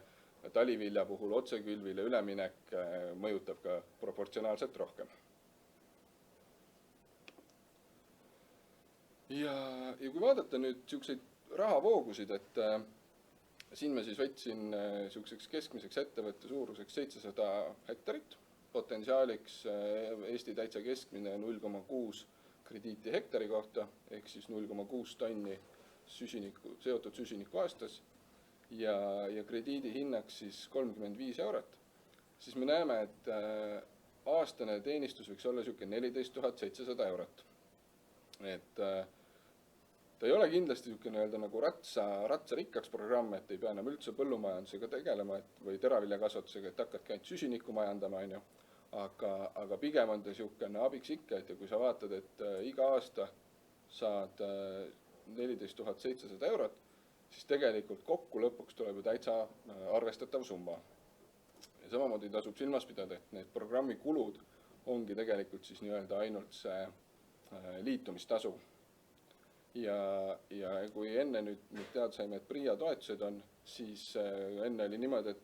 talivilja puhul otsekülvile üleminek mõjutab ka proportsionaalselt rohkem. Ja kui vaadata nüüd niisuguseid rahavoogusid, et siin me siis võtsin niisuguseks keskmiseks ettevõtte suuruseks 700 hektarit, potentsiaaliks Eesti täitsa keskmine 0,6 krediiti hektari kohta, ehk siis 0,6 tonni seotud süsiniku aastas ja krediidi hinnaks siis 35 eurot, siis me näeme, et aastane teenistus võiks olla niisugune 14 700 eurot. Et ta ei ole kindlasti niisugune nagu ratsarikkaks programm, et ei pea enam üldse põllumajandusega tegelema või teraviljakasvatusega, et hakkadki ainult süsinikku majandama, aga pigem on ta niisugune abiks ikka, et kui sa vaatad, et iga aasta saad 14 700 eurot, siis tegelikult kokku lõpuks tuleb ju täitsa arvestatav summa. Ja samamoodi tasub silmas pidada, et need programmi kulud ongi tegelikult siis nii-öelda ainult see liitumistasu. Ja kui enne nüüd teada saime, et PRIA toetused on, siis enne oli niimoodi,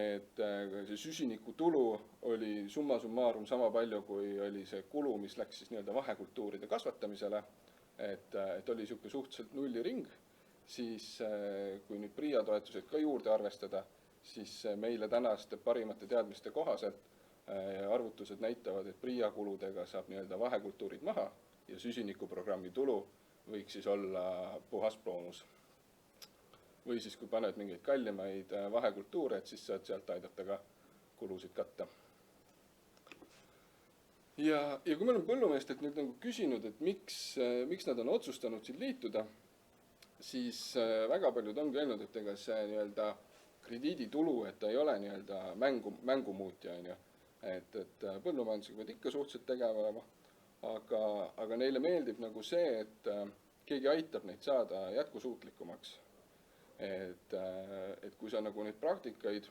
et see süsiniku tulu oli summa summarum sama palju, kui oli see kulu, mis läks siis nii-öelda vahekultuuride kasvatamisele, et oli niisugune suhteliselt nulliring, siis kui nüüd PRIA toetused ka juurde arvestada, siis meile tänaste parimate teadmiste kohaselt arvutused näitavad, et PRIA kuludega saab nii-öelda vahekultuurid maha ja süsinikuprogrammi tulu võiks siis olla puhas boonus. Või siis kui paned mingeid kallimaid vahekultuure, et siis saad sealt aidata ka kulusid katta. ja kui me oleme põllumeestelt nüüd nagu küsinud, et miks nad on otsustanud siin liituda, siis väga paljud ongi öelnud, et ega see nii-öelda krediiditulu, et ta ei ole nii-öelda mängumuutja, on ju. Et põllumajandusega pead ikka suhteliselt tegelema, aga neile meeldib nagu see, et keegi aitab neid saada jätkusuutlikumaks. Et kui sa nagu neid praktikaid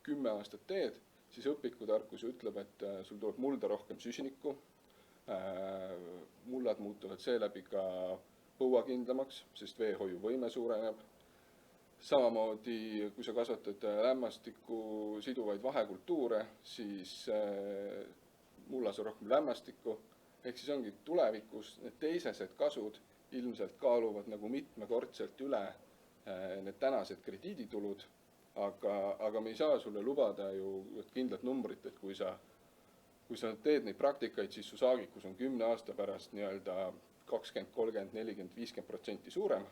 10 aastat teed, siis õpikutarkus ütleb, et sul tuleb mulda rohkem süsinikku, mullad muutuvad seeläbi ka põuakindlamaks, sest veehoiuvõime suureneb. Samamoodi, kui sa kasvatad lämmastikku siduvaid vahekultuure, siis mullas on rohkem lämmastikku. Ehk siis ongi tulevikus need teisesed kasud ilmselt kaaluvad nagu mitmekordselt üle need tänased krediiditulud, aga me ei saa sulle lubada ju kindlat numbrit, et kui sa teed neid praktikaid, siis su saagikus on 10 aasta pärast nii-öelda 20, 30, 40, 50% suurem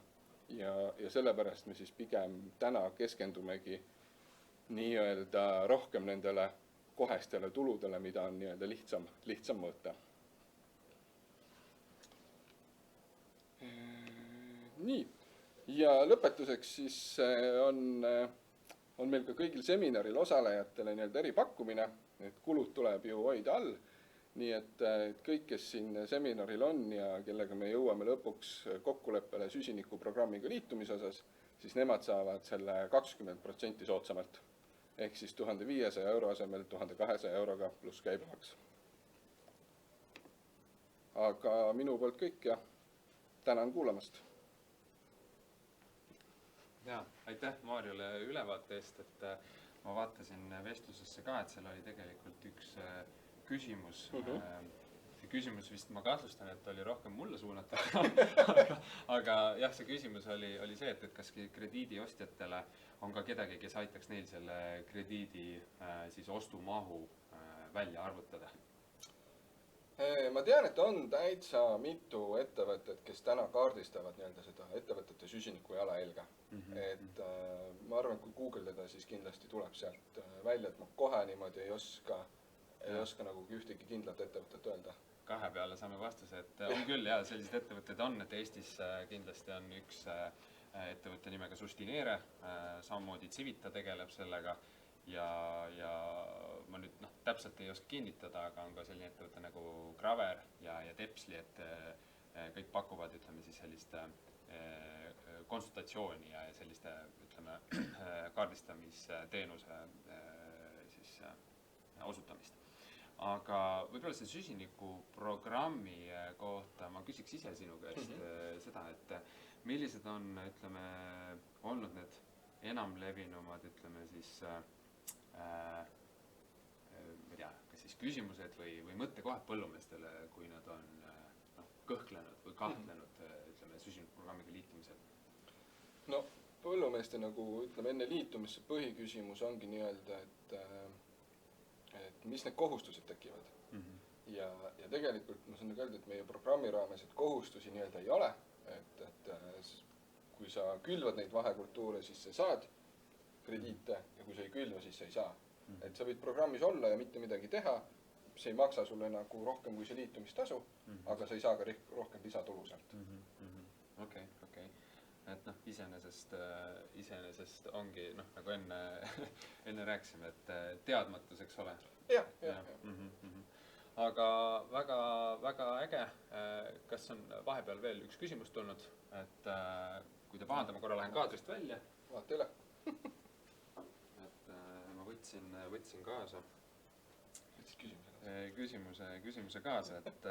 ja sellepärast me siis pigem täna keskendumegi nii-öelda rohkem nendele kohestele tuludele, mida on nii-öelda lihtsam mõõta. Nii, ja lõpetuseks siis on meil ka kõigil seminaril osalejatele nii-öelda eripakkumine, et kulud tuleb ju hoida all. Nii et kõik, kes siin seminaril on ja kellega me jõuame lõpuks kokkuleppele süsinikuprogrammiga liitumise osas, siis nemad saavad selle 20% soodsamalt. Ehk siis 1500 euro asemel 1200 euroga pluss käibemaks. Aga minu poolt kõik ja tänan kuulamast. Ja, aitäh Maarjale ülevaate eest, et ma vaatasin vestlusesse ka, et seal oli tegelikult üks küsimus. See küsimus vist ma kahtlustan, et oli rohkem mulle suunatud, aga jah, see küsimus oli see, et kas krediidiostjatele on ka kedagi, kes aitaks neil selle krediidi siis ostumahu välja arvutada. Ma tean, et on täitsa mitu ettevõtet, kes täna kaardistavad nii-öelda seda ettevõtete süsiniku jalajälge. Et ma arvan, kui googeldada, siis kindlasti tuleb sealt välja, et ma kohe niimoodi ei oska nagu ühtegi kindlat ettevõtet öelda. Kahe peale saame vastuse, et on küll ja sellised ettevõtted on, et Eestis kindlasti on üks ettevõtte nimega Sustineere, samamoodi Civita tegeleb sellega ja ma nüüd täpselt ei oska kinnitada, aga on ka selline ettevõte nagu Graver ja Tepsli, et kõik pakuvad, ütleme siis sellist konsultatsiooni ja selliste, ütleme, kaardistamisteenuse siis osutamist. Aga võib-olla see süsinikuprogrammi kohta ma küsiks ise sinu käest seda, et millised on, ütleme, olnud need enamlevinumad, ütleme siis, ma ei tea, kas siis küsimused või mõttekohad põllumeestele, kui nad on kõhklenud või kahtlenud, ütleme, süsinikuprogrammiga liitumisel? No, põllumeeste nagu, ütleme, enne liitumisse põhiküsimus ongi nii-öelda, et mis need kohustused tekivad. Ja tegelikult ma saan öelda, et meie programmi raames, et kohustusi nii-öelda ei ole, et kui sa külvad neid vahekultuure, siis sa saad krediite ja kui sa ei külva, siis sa ei saa. Et sa võid programmis olla ja mitte midagi teha, see ei maksa sulle nagu rohkem kui see liitumistasu, aga sa ei saa ka rohkem lisatulu sealt. Okei. Et iseenesest ongi, nagu enne rääkisime, et teadmatus, eks ole. Jah. Aga väga äge. Kas on vahepeal veel üks küsimus tulnud, et kui te pahandame, korra lähen kaadrist välja. Vaata üle. Et ma võtsin kaasa küsimuse kaasa, et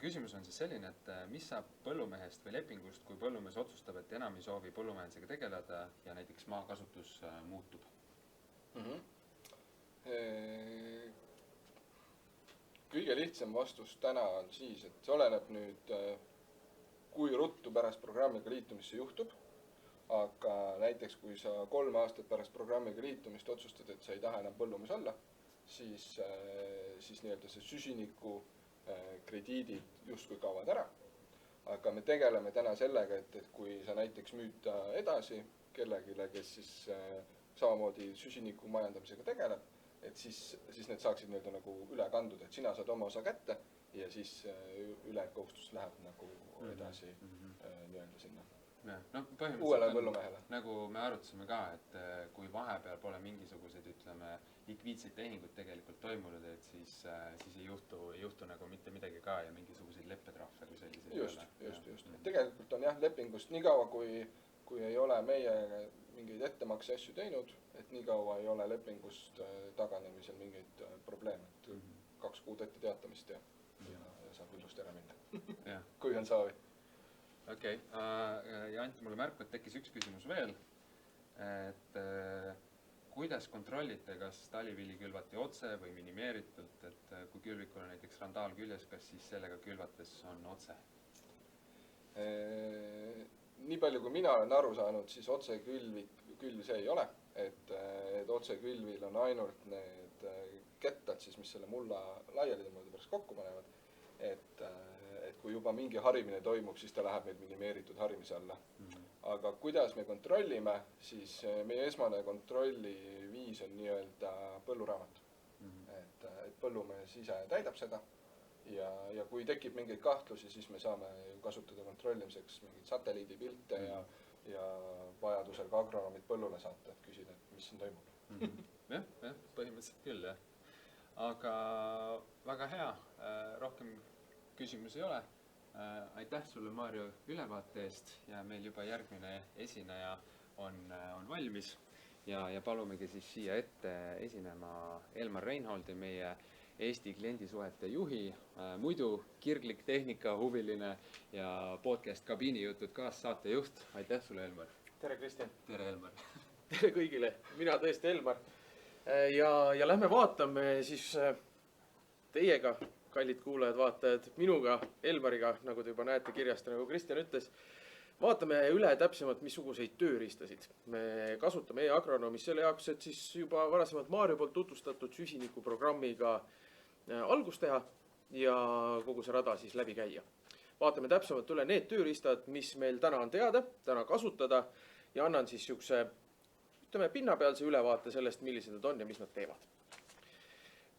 küsimus on siis selline, et mis saab põllumehest või lepingust, kui põllumees otsustab, et enam ei soovi põllumajandusega tegeleda ja näiteks maakasutus muutub? Kõige lihtsam vastus täna on siis, et see oleneb nüüd, kui ruttu pärast programmiga liitumisse juhtub, aga näiteks kui sa 3 aastat pärast programmiga liitumist otsustad, et sa ei taha enam põllumees olla, siis nii-öelda see süsiniku krediidid justkui kaovad ära. Aga me tegeleme täna sellega, et kui sa näiteks müüd edasi kellegile, kes siis samamoodi süsiniku majandamisega tegeleb, et siis need saaksid nii-öelda nagu üle kanduda, et sina saad oma osa kätte ja siis ülejäänud kohustus läheb nagu edasi nii-öelda sinna No, uuele põllumehele. Nagu me arutasime ka, et kui vahepeal pole mingisuguseid, ütleme, likviidseid tehinguid tegelikult toimunud, et siis ei juhtu nagu mitte midagi ka ja mingisuguseid leppetrahve kui selliseid. Just. Tegelikult on jah, lepingust nii kaua, kui ei ole meie mingeid ettemakse asju teinud, et nii kaua ei ole lepingust taganemisel mingeid probleeme, et 2 kuud ette teatamist ja saab ilusti ära minna, kui on saavi. Okei, ja anti mulle märku, et tekkis üks küsimus veel, et kuidas kontrollite, kas talivili külvati otse või minimeeritult, et kui külvikul on näiteks randaal küljes, kas siis sellega külvates on otse? Nii palju, kui mina olen aru saanud, siis otsekülvi see ei ole, et otsekülvil on ainult need kettad, siis, mis selle mulla laiali tõmmata pärast kokku panevad, et kui juba mingi harimine toimub, siis ta läheb meil minimeeritud harimise alla. Aga kuidas me kontrollime, siis meie esmane kontrolliviis on nii-öelda põlluraamat. Et põllumees ise täidab seda ja kui tekib mingeid kahtlusi, siis me saame kasutada kontrollimiseks mingeid satelliidipilte ja vajadusel ka agronoomid põllule saata, et küsida, mis siin toimub. Jah, põhimõtteliselt küll, jah. Aga väga hea, rohkem küsimusi ei ole. Aitäh sulle, Maarjo, ülevaate eest ja meil juba järgmine esineja on valmis ja palumegi siis siia ette esinema Elmar Reinholdi, meie Eesti kliendisuhete juhi, muidu kirglik tehnika huviline ja podcast Kabiinijutud kaassaatejuht. Aitäh sulle, Elmar! Tere, Kristjan! Tere, Elmar! Tere kõigile! Mina tõesti Elmar. Ja lähme vaatame siis teiega, kallid kuulajad, vaatajad, minuga, Elmariga, nagu te juba näete kirjast, nagu Kristjan ütles, vaatame üle täpsemalt, missuguseid tööriistasid. Me kasutame e-agronoomis selle jaoks, et siis juba varasemalt Maarjo poolt tutvustatud süsinikuprogrammiga algust teha ja kogu see rada siis läbi käia. Vaatame täpsemalt üle need tööriistad, mis meil täna on teada, täna kasutada ja annan siis niisuguse, ütleme, pinnapealse ülevaate sellest, millised nad on ja mis nad teevad.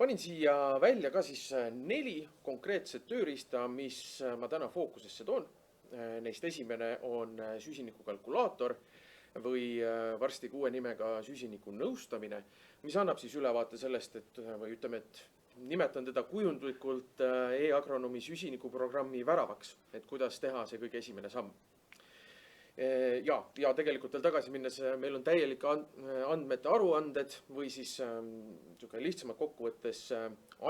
Panin siia välja ka siis 4 konkreetset tööriista, mis ma täna fookusesse toon. Neist esimene on süsinikukalkulaator või varsti uue nimega süsiniku nõustamine, mis annab siis ülevaate sellest, või ütleme, et nimetan teda kujundlikult e-agronoomi süsinikuprogrammi väravaks, et kuidas teha see kõige esimene samm. Ja tegelikult veel tagasi minnes, meil on täielik andmete aruanded või siis lihtsamalt kokkuvõttes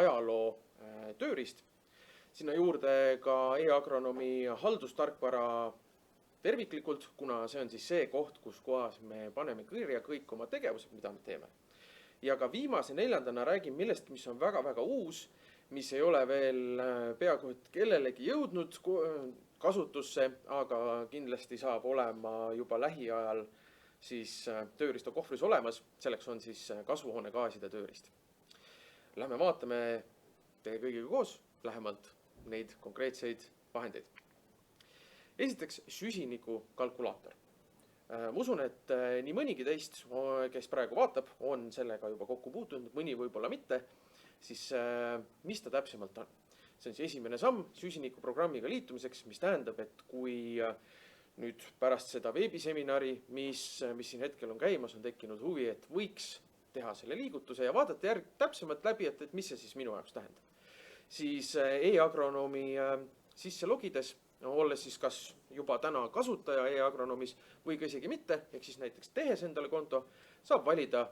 ajaloo tööriist. Sinna juurde ka e-agronoomi haldustarkvara terviklikult, kuna see on siis see koht, kus kohas me paneme kirja kõik oma tegevused, mida me teeme. Ja ka viimase 4. räägin millest, mis on väga-väga uus, mis ei ole veel peaaegu kellelegi jõudnud kasutusse, aga kindlasti saab olema juba lähiajal siis tööriista kohvris olemas. Selleks on siis kasvuhoonegaaside tööriist. Lähme vaatame teie kõigiga koos lähemalt neid konkreetseid vahendeid. Esiteks süsinikukalkulaator. Ma usun, et nii mõnigi teist, kes praegu vaatab, on sellega juba kokku puutunud, mõni võib-olla mitte, siis mis ta täpsemalt on? See on siis esimene samm süsinikuprogrammiga liitumiseks, mis tähendab, et kui nüüd pärast seda veebiseminari, mis siin hetkel on käimas, on tekkinud huvi, et võiks teha selle liigutuse ja vaadata täpsemalt läbi, et mis see siis minu jaoks tähendab. Siis e-agronoomi sisse logides, olles siis kas juba täna kasutaja e-agronoomis või ka isegi mitte, ehk siis näiteks tehes endale konto, saab valida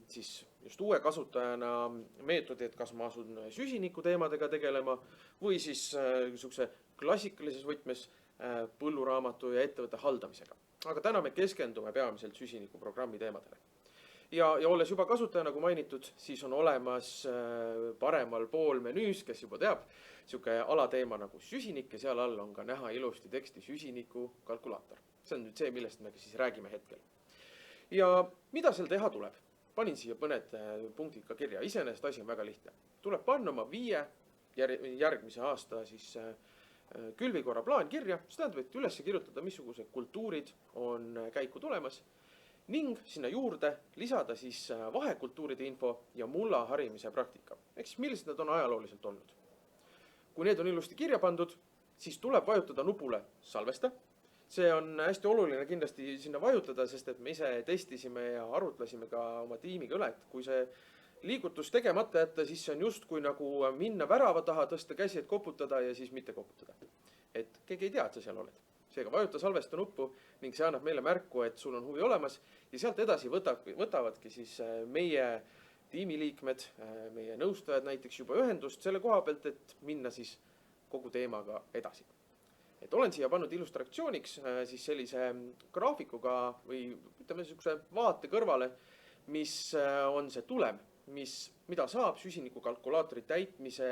siis just uue kasutajana meetodi, et kas ma asun süsiniku teemadega tegelema või siis niisuguse klassikalises võtmes põlluraamatu ja ettevõtte haldamisega. Aga täna me keskendume peamiselt süsinikuprogrammi teemadele. Ja olles juba kasutaja, nagu mainitud, siis on olemas paremal pool menüüs, kes juba teab, niisugune alateema nagu süsinik ja seal all on ka näha ilusti teksti süsinikukalkulaator. See on nüüd see, millest me siis räägime hetkel. Ja mida seal teha tuleb? Panin siia mõned punktid ka kirja. Iseenesest asi on väga lihtne. Tuleb panna oma 5 järgmise aasta siis külvikorra plaan kirja. See tähendab, et üles kirjutada, missugused kultuurid on käiku tulemas. ning sinna juurde lisada siis vahekultuuride info ja mulla harimise praktika. Ehk siis millised need on ajalooliselt olnud. Kui need on ilusti kirja pandud, siis tuleb vajutada nupule salvesta. See on hästi oluline kindlasti sinna vajutada, sest et me ise testisime ja arutlesime ka oma tiimiga üle, et kui see liigutus tegemata jätta, siis see on just kui nagu minna värava taha, tõsta käsi, et koputada ja siis mitte koputada. Et keegi ei tea, et sa seal oled. Seega vajuta salvesta nuppu ning see annab meile märku, et sul on huvi olemas ja sealt edasi võtavadki siis meie tiimiliikmed, meie nõustajad näiteks juba ühendust selle koha pealt, et minna siis kogu teemaga edasi. Et olen siia pannud illustratsiooniks siis sellise graafikuga või ütleme niisuguse vaate kõrvale, mis on see tulem, mida saab süsinikukalkulaatori täitmise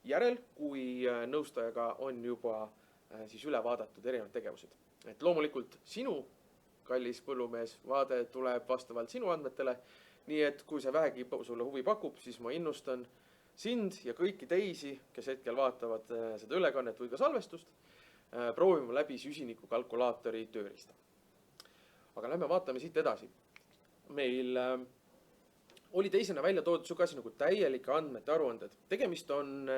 järel, kui nõustajaga on juba siis üle vaadatud erinevad tegevused. Et loomulikult sinu, kallis põllumees, vaade tuleb vastavalt sinu andmetele, nii et kui see vähegi sulle huvi pakub, siis ma innustan sind ja kõiki teisi, kes hetkel vaatavad seda ülekannet või ka salvestust, proovima läbi süsinikukalkulaatori tööriista. Aga lähme vaatame siit edasi. Meil oli teisena välja toodud sugusi nagu täielike andmete aruanded. Tegemist on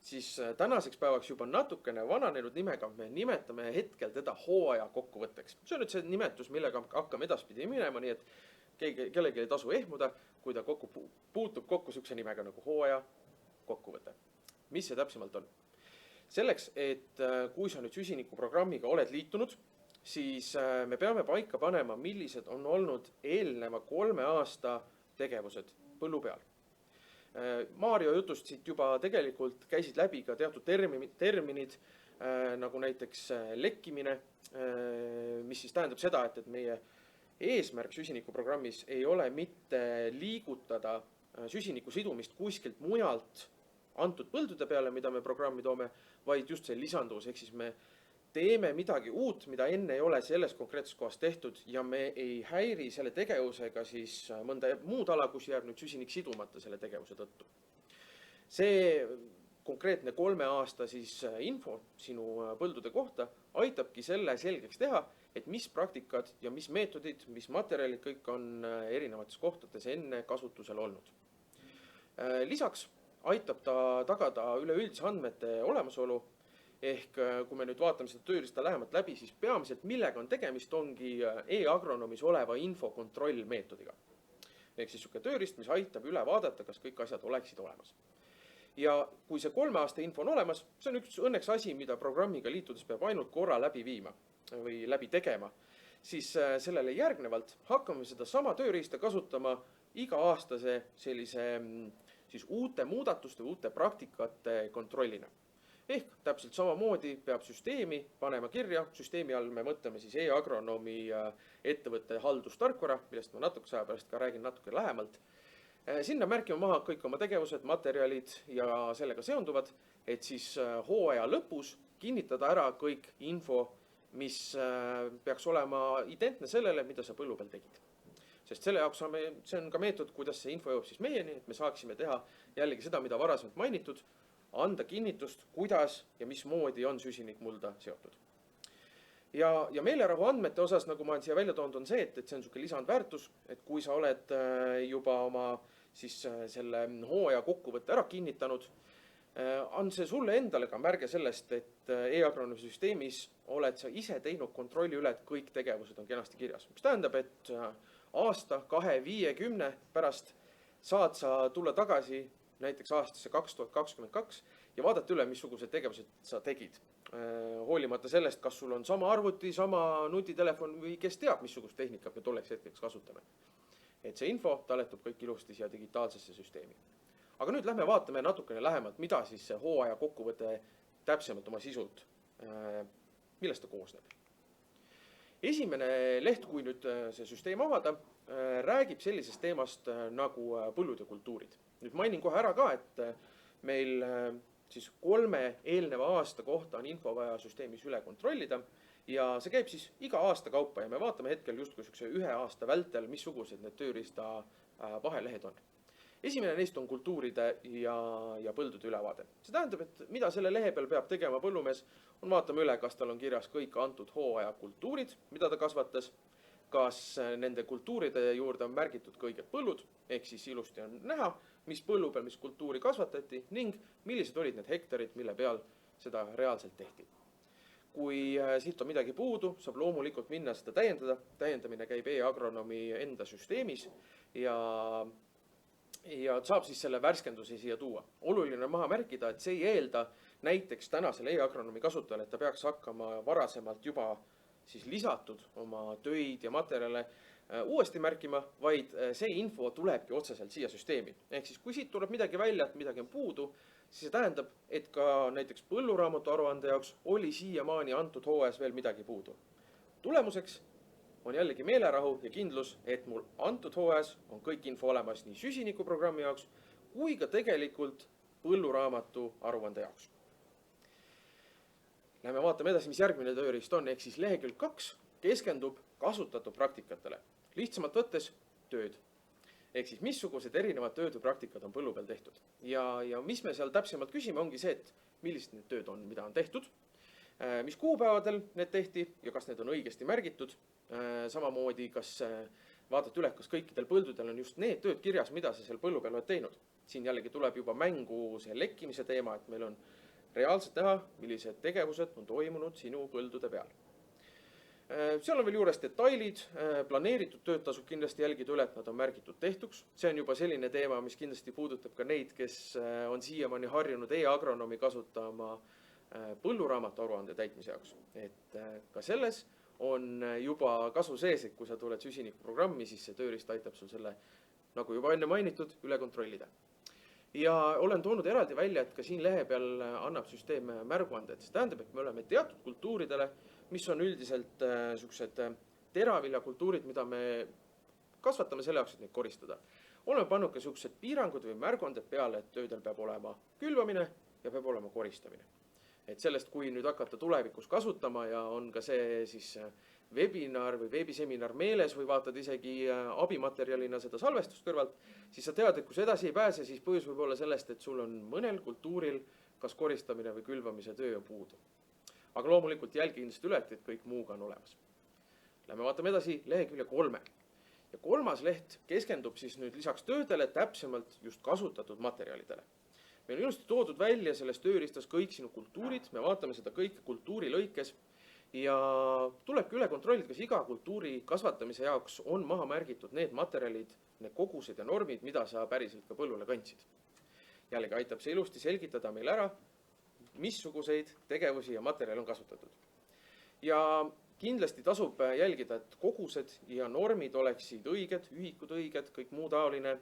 siis tänaseks päevaks juba natukene vananenud nimega, me nimetame hetkel teda hooaja kokkuvõtteks. See on nüüd see nimetus, millega hakkame edaspidi minema, nii et kellelgi ei tasu ehmuda, kui ta puutub kokku sihukese nimega nagu hooaja kokkuvõte. Mis see täpsemalt on? Selleks, et kui sa nüüd süsinikuprogrammiga oled liitunud, siis me peame paika panema, millised on olnud eelneva 3 aasta tegevused põllu peal. Maarjo jutust siit juba tegelikult käisid läbi ka teatud terminid, nagu näiteks lekkimine, mis siis tähendab seda, et meie eesmärk süsinikuprogrammis ei ole mitte liigutada süsiniku sidumist kuskilt mujalt antud põldude peale, mida me programmi toome, vaid just see lisanduvus, ehk siis me teeme midagi uut, mida enne ei ole selles konkreetses kohas tehtud ja me ei häiri selle tegevusega siis mõnda muud ala, kus jääb nüüd süsinik sidumata selle tegevuse tõttu. See konkreetne 3 aasta siis info sinu põldude kohta aitabki selle selgeks teha, et mis praktikad ja mis meetodid, mis materjalid kõik on erinevates kohtades enne kasutusel olnud. Lisaks aitab ta tagada üleüldise andmete olemasolu. Ehk kui me nüüd vaatame seda tööriista lähemalt läbi, siis peamiselt millega on tegemist, ongi e-agronoomis oleva info kontrollmeetodiga. Ehk siis niisugune tööriist, mis aitab üle vaadata, kas kõik asjad oleksid olemas. Ja kui see 3 aasta info on olemas, see on üks õnneks asi, mida programmiga liitudes peab ainult korra läbi viima või läbi tegema, siis sellele järgnevalt hakkame seda sama tööriista kasutama iga-aastase sellise siis uute muudatuste, uute praktikate kontrollina. Ehk täpselt samamoodi peab süsteemi panema kirja, süsteemi all me mõtleme siis e-agronoomi ettevõtte haldustarkvara, millest ma natuke aja pärast ka räägin natuke lähemalt. Sinna märkime maha kõik oma tegevused, materjalid ja sellega seonduvad, et siis hooaja lõpus kinnitada ära kõik info, mis peaks olema identne sellele, mida sa põllu peal tegid. Sest selle jaoks see on ka meetod, kuidas see info jõuab siis meieni, et me saaksime teha jällegi seda, mida varasemalt mainitud, anda kinnitust, kuidas ja mismoodi on süsinik mulda seotud. Ja meelerahu andmete osas, nagu ma olen siia välja toonud, on see, et see on niisugune lisandväärtus, et kui sa oled juba oma siis selle hooaja kokkuvõtte ära kinnitanud, on see sulle endale ka märge sellest, et e-agronoomi süsteemis oled sa ise teinud kontrolli üle, et kõik tegevused on kenasti kirjas. Mis tähendab, et aasta, 2, 5, 10 pärast saad sa tulla tagasi näiteks aastasse 2022 ja vaadata üle, missugused tegevused sa tegid. Hoolimata sellest, kas sul on sama arvuti, sama nutitelefon või kes teab, missugust tehnikat me tolleks hetkeks kasutame. Et see info taletub kõik ilusti siia digitaalsesse süsteemi. Aga nüüd lähme vaatame natukene lähemalt, mida siis see hooaja kokkuvõte täpsemalt oma sisult, millest ta koosneb. Esimene leht, kui nüüd see süsteem avada, räägib sellisest teemast nagu põllud ja kultuurid. Nüüd mainin kohe ära ka, et meil siis 3 eelneva aasta kohta on info vaja süsteemis üle kontrollida ja see käib siis iga aasta kaupa ja me vaatame hetkel justkui 1 aasta vältel, missugused need tööriista vahelehed on. Esimene neist on kultuuride ja põldude ülevaade. See tähendab, et mida selle lehe peal peab tegema põllumees, on vaatame üle, kas tal on kirjas kõik antud hooaja kultuurid, mida ta kasvatas, kas nende kultuuride juurde on märgitud kõiged põllud, ehk siis ilusti on näha, mis põllu peal, mis kultuuri kasvatati ning millised olid need hektarid, mille peal seda reaalselt tehti. Kui siit on midagi puudu, saab loomulikult minna seda täiendada. Täiendamine käib e-agronoomi enda süsteemis ja saab siis selle värskenduse siia tuua. Oluline on maha märkida, et see ei eelda näiteks tänasele e-agronoomi kasutajale, et ta peaks hakkama varasemalt juba siis lisatud oma töid ja materjale uuesti märkima, vaid see info tulebki otseselt siia süsteemi. Ehk siis kui siit tuleb midagi välja, et midagi on puudu, siis see tähendab, et ka näiteks põlluraamatu aruande jaoks oli siiamaani antud hooajas veel midagi puudu. Tulemuseks on jällegi meelerahu ja kindlus, et mul antud hooajas on kõik info olemas nii süsinikuprogrammi jaoks kui ka tegelikult põlluraamatu aruande jaoks. Lähme vaatame edasi, mis järgmine tööriist on, ehk siis lehekülg 2 keskendub kasutatud praktikatele. Lihtsamalt võttes tööd. Ehk siis missugused erinevad tööd või praktikad on põllu peal tehtud. Ja mis me seal täpsemalt küsime, ongi see, et millised need tööd on, mida on tehtud, mis kuupäevadel need tehti ja kas need on õigesti märgitud. Samamoodi, kas vaadata üle, kas kõikidel põldudel on just need tööd kirjas, mida sa seal põllu peal oled teinud. Siin jällegi tuleb juba mängu see lekkimise teema, et meil on reaalselt näha, millised tegevused on toimunud sinu põldude peal. Seal on veel juures detailid, planeeritud tööd tasub kindlasti jälgida üle, et nad on märgitud tehtuks. See on juba selline teema, mis kindlasti puudutab ka neid, kes on siiamaani harjunud e-agronoomi kasutama põlluraamatu aruande täitmise jaoks. Et ka selles on juba kasu sees, et kui sa tuled süsinikuprogrammi, siis see tööriist aitab sul selle, nagu juba enne mainitud, üle kontrollida. Ja olen toonud eraldi välja, et ka siin lehe peal annab süsteem märguanded. See tähendab, et me oleme teatud kultuuridele, mis on üldiselt sellised teraviljakultuurid, mida me kasvatame selle jaoks, et neid koristada. Oleme pannud ka sellised piirangud või märguanded peale, et töödel peab olema külvamine ja peab olema koristamine. Et sellest, kui nüüd hakata tulevikus kasutama ja on ka see siis webinar või veebiseminar meeles või vaatad isegi abimaterjalina seda salvestust kõrvalt, siis sa tead, et kui sa edasi ei pääse, siis põhjus võib olla sellest, et sul on mõnel kultuuril kas koristamine või külvamise töö on puudu. Aga loomulikult jälgi kindlasti üle, et kõik muuga on olemas. Lähme vaatame edasi lehekülje 3. Ja 3. leht keskendub siis nüüd lisaks töödele täpsemalt just kasutatud materjalidele. Meil on ilusti toodud välja selles tööriistas kõik sinu kultuurid, me vaatame seda kõik kultuuri lõikes ja tulebki üle kontrollida, kas iga kultuuri kasvatamise jaoks on maha märgitud need materjalid, need kogused ja normid, mida sa päriselt ka põllule kandsid. Jällegi aitab see ilusti selgitada meil ära, missuguseid tegevusi ja materjali on kasutatud. Ja kindlasti tasub jälgida, et kogused ja normid oleksid õiged, ühikud õiged, kõik muu taoline,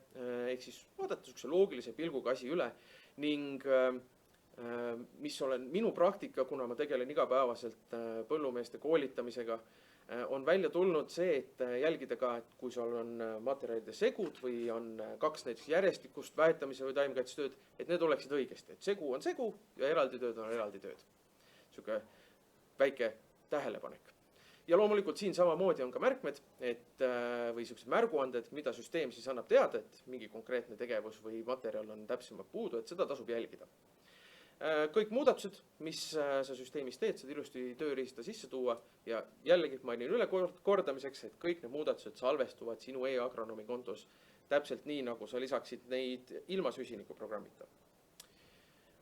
ehk siis vaadata loogilise pilguga asi üle ning mis olen minu praktika, kuna ma tegelen igapäevaselt põllumeeste koolitamisega, on välja tulnud see, et jälgida ka, et kui sul on materjalide segud või on kaks näiteks järjestikust väetamise või taimekaitsetööd, et need oleksid õigesti. Et segu on segu ja eraldi tööd on eraldi tööd. Selline väike tähelepanek. Ja loomulikult siin samamoodi on ka märkmed või sellised märguanded, mida süsteem siis annab teada, et mingi konkreetne tegevus või materjal on täpsemalt puudu, et seda tasub jälgida. Kõik muudatused, mis sa süsteemis teed, saad ilusti tööriista sisse tuua ja jällegi mainin üle kordamiseks, et kõik need muudatused salvestuvad sinu e-agronoomi kontos täpselt nii, nagu sa lisaksid neid ilma süsinikuprogrammita.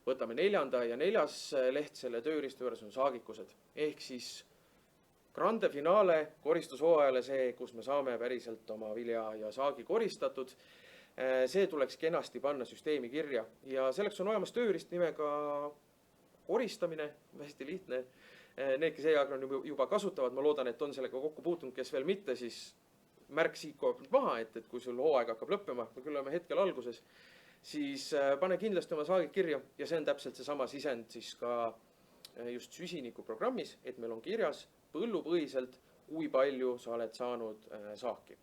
Võtame 4. ja 4. leht selle tööriista juures on saagikused, ehk siis grande finale koristushooajale see, kus me saame päriselt oma vilja ja saagi koristatud. See tuleks kenasti panna süsteemi kirja ja selleks on olemas tööriist nimega koristamine, hästi lihtne. Need, kes e-agronoomi juba kasutavad, ma loodan, et on sellega kokku puutunud, kes veel mitte, siis märk siit kohe maha, et kui sul hooaeg hakkab lõppema, me küll oleme hetkel alguses, siis pane kindlasti oma saagid kirja ja see on täpselt seesama sisend siis ka just süsinikuprogrammis, et meil on kirjas põllupõhiselt, kui palju sa oled saanud saaki.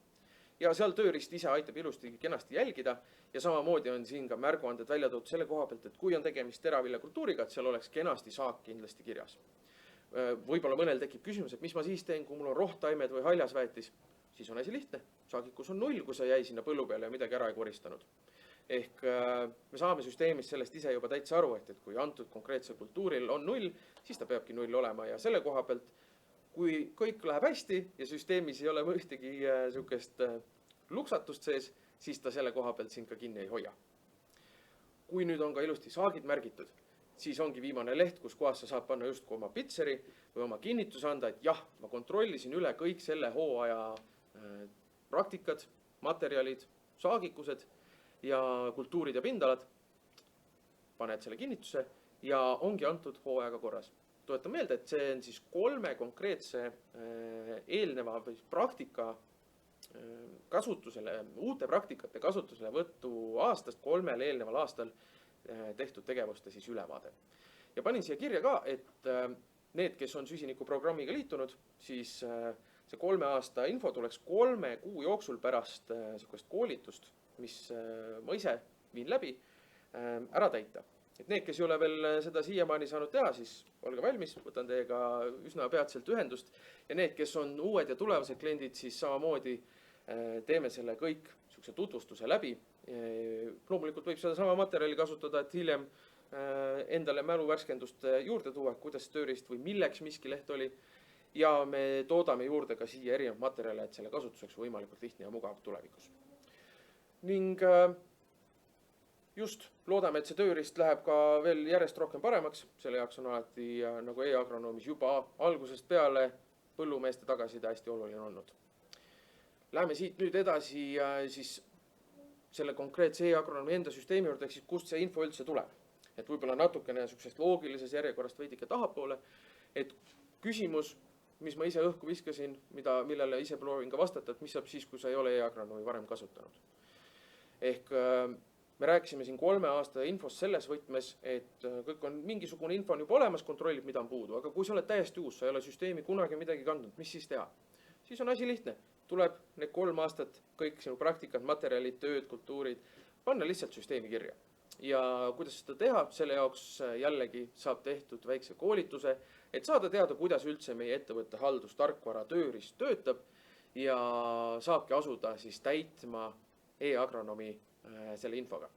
Ja seal tööriist ise aitab ilusti kenasti jälgida ja samamoodi on siin ka märguanded välja toodud selle koha pealt, et kui on tegemist teraviljakultuuriga, et seal oleks kenasti saak kindlasti kirjas. Võib-olla mõnel tekib küsimus, et mis ma siis teen, kui mul on rohtaimed või haljasväetis, siis on asi lihtne. Saagikus on 0, kui sa jäi sinna põllu peale ja midagi ära ei koristanud. Ehk me saame süsteemist sellest ise juba täitsa aru, et kui antud konkreetse kultuuril on 0, siis ta peabki 0 olema ja selle koha pealt kui kõik läheb hästi ja süsteemis ei ole ühtegi sihukest luksatust sees, siis ta selle koha pealt sind ka kinni ei hoia. Kui nüüd on ka ilusti saagid märgitud, siis ongi viimane leht, kus kohas sa saad panna justkui oma pitseri või oma kinnituse anda, et jah, ma kontrollisin üle kõik selle hooaja praktikad, materjalid, saagikused ja kultuurid ja pindalad. Paned selle kinnituse ja ongi antud hooajaga korras. Tuletan meelde, et see on siis 3 konkreetse eelneva praktika kasutusele, uute praktikate kasutusele võttu aastast 3 eelneval aastal tehtud tegevuste siis ülevaade. Ja panin siia kirja ka, et need, kes on süsinikuprogrammiga liitunud, siis see 3 aasta info tuleks 3 kuu jooksul pärast sihukest koolitust, mis ma ise viin läbi, ära täita. Et need, kes ei ole veel seda siiamaani saanud teha, siis olge valmis, võtan teiega üsna peatselt ühendust. Ja need, kes on uued ja tulevased kliendid, siis samamoodi teeme selle kõik sihukese tutvustuse läbi. Loomulikult võib seda sama materjali kasutada, et hiljem endale mäluvärskendust juurde tuua, kuidas tööriist või milleks miski leht oli. Ja me toodame juurde ka siia erinevad materjale, et selle kasutuseks võimalikult lihtne ja mugav tulevikus. Ning just loodame, et see tööriist läheb ka veel järjest rohkem paremaks. Selle jaoks on alati nagu e-agronoomis juba algusest peale põllumeeste tagasiside hästi oluline olnud. Läheme siit nüüd edasi siis selle konkreetse e-agronoomi enda süsteemi juurde, ehk siis kust see info üldse tuleb. Et võib-olla natukene sihukesest loogilises järjekorrast veidike tahapoole, et küsimus, mis ma ise õhku viskasin, millele ise proovin ka vastata, et mis saab siis, kui sa ei ole e-agronoomi varem kasutanud. Ehk me rääkisime siin 3 aasta infost selles võtmes, et kõik on mingisugune info on juba olemas, kontrollib, mida on puudu. Aga kui sa oled täiesti uus, sa ei ole süsteemi kunagi midagi kandnud, mis siis teha? Siis on asi lihtne. Tuleb need 3 aastat, kõik sinu praktikad, materjalid, tööd, kultuurid, panna lihtsalt süsteemi kirja. Ja kuidas seda teha, selle jaoks jällegi saab tehtud väikse koolituse, et saada teada, kuidas üldse meie ettevõtte haldustarkvara tööriist töötab ja saabki asuda siis täitma e-agronoomi selle infoga.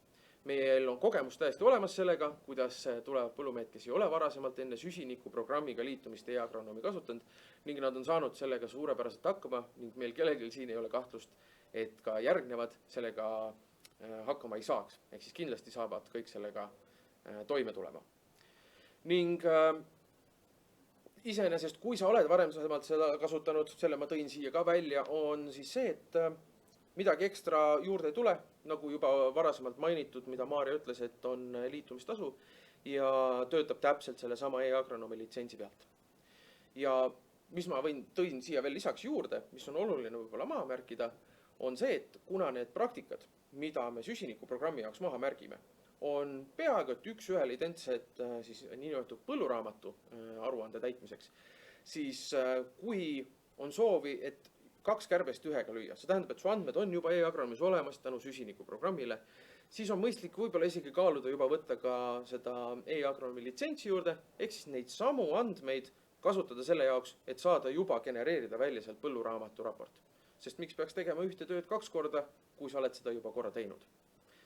Meil on kogemus täiesti olemas sellega, kuidas tulevad põllumehed, kes ei ole varasemalt enne süsinikuprogrammiga liitumist e-agronoomi kasutanud ning nad on saanud sellega suurepäraselt hakkama ning meil kellelgi siin ei ole kahtlust, et ka järgnevad sellega hakkama ei saaks. Ehk siis kindlasti saavad kõik sellega toime tulema. Ning iseenesest, kui sa oled varem seda kasutanud, selle ma tõin siia ka välja, on siis see, et midagi ekstra juurde ei tule, nagu juba varasemalt mainitud, mida Maarja ütles, et on liitumistasu ja töötab täpselt selle sama e-agronoomi litsentsi pealt. Ja mis ma tõin siia veel lisaks juurde, mis on oluline võib-olla maha märkida, on see, et kuna need praktikad, mida me süsinikuprogrammi jaoks maha märgime, on peaaegu et üks-ühele identsed siis niinimetatud põlluraamatu aruande täitmiseks, siis kui on soovi, et 2 kärbest ühega lüüa, see tähendab, et su andmed on juba e-agronoomis olemas tänu süsinikuprogrammile, siis on mõistlik võib-olla isegi kaaluda juba võtta ka seda e-agronoomi litsentsi juurde, ehk siis neid samu andmeid kasutada selle jaoks, et saada juba genereerida välja sealt põlluraamatu raport. Sest miks peaks tegema ühte tööd 2 korda, kui sa oled seda juba korra teinud.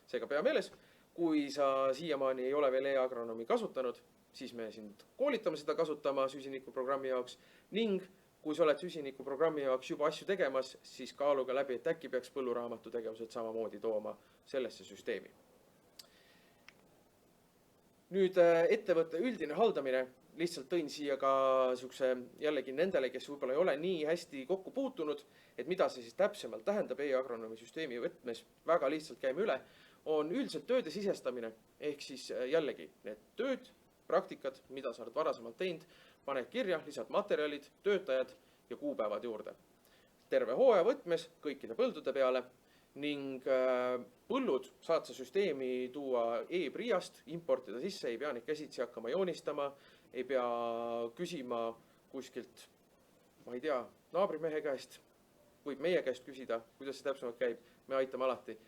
Seega pea meeles, kui sa siiamaani ei ole veel e-agronoomi kasutanud, siis me sind koolitame seda kasutama süsinikuprogrammi jaoks ning kui sa oled süsinikuprogrammi jaoks juba asju tegemas, siis kaaluge läbi, et äkki peaks põlluraamatu tegevused samamoodi tooma sellesse süsteemi. Nüüd ettevõtte üldine haldamine, lihtsalt tõin siia ka jällegi nendele, kes võib-olla ei ole nii hästi kokku puutunud, et mida see siis täpsemalt tähendab e-agronoomi süsteemi võtmes, väga lihtsalt käime üle, on üldiselt tööde sisestamine, ehk siis jällegi need tööd, praktikad, mida sa oled varasemalt teinud, paned kirja, lisad materjalid, töötajad ja kuupäevad juurde. Terve hooaja võtmes kõikide põldude peale ning põllud saad sa süsteemi tuua e-priast, importida sisse, ei pea neid käsitsi hakkama joonistama, ei pea küsima kuskilt, ma ei tea, naabrimehe käest, võib meie käest küsida, kuidas see täpsemalt käib, me aitame alati.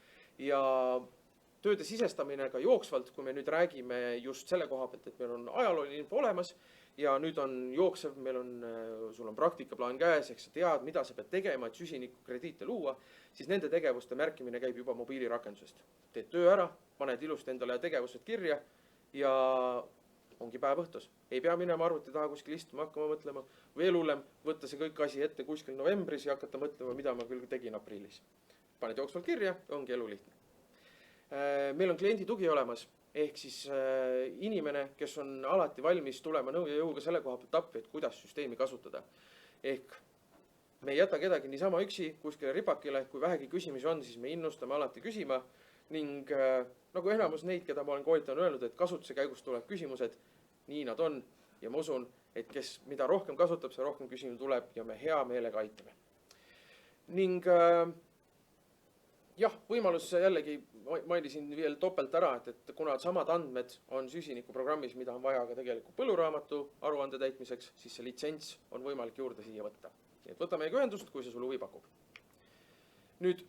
Ja tööde sisestamine ka jooksvalt, kui me nüüd räägime just selle koha pealt, et meil on ajalooline info olemas ja nüüd on jooksev, sul on praktikaplaan käes, eks sa tead, mida sa pead tegema, et süsinikukrediite luua, siis nende tegevuste märkimine käib juba mobiilirakendusest. Teed töö ära, paned ilusti endale tegevused kirja ja ongi päev õhtus. Ei pea minema arvuti taha kuskil istuma, hakkama mõtlema. Veel hullem, võtta see kõik asi ette kuskil novembris ja hakata mõtlema, mida ma küll tegin aprillis. Paned jooksvalt kirja, ongi elu lihtne. Meil on kliendi tugi olemas, ehk siis inimene, kes on alati valmis tulema nõu ja jõuga selle koha pealt appi, et kuidas süsteemi kasutada. Ehk me ei jäta kedagi niisama üksi kuskile ripakile, kui vähegi küsimusi on, siis me innustame alati küsima ning nagu enamus neid, keda ma olen koolitanud, öelnud, et kasutuse käigus tuleb küsimused, nii nad on ja ma usun, et kes mida rohkem kasutab, see rohkem küsimusi tuleb ja me hea meelega aitame. Ning jah, võimalus jällegi mainisin veel topelt ära, et kuna samad andmed on süsinikuprogrammis, mida on vaja ka tegelikult põlluraamatu aruande täitmiseks, siis see litsents on võimalik juurde siia võtta. Nii et võta meiega ühendust, kui see sul huvi pakub. Nüüd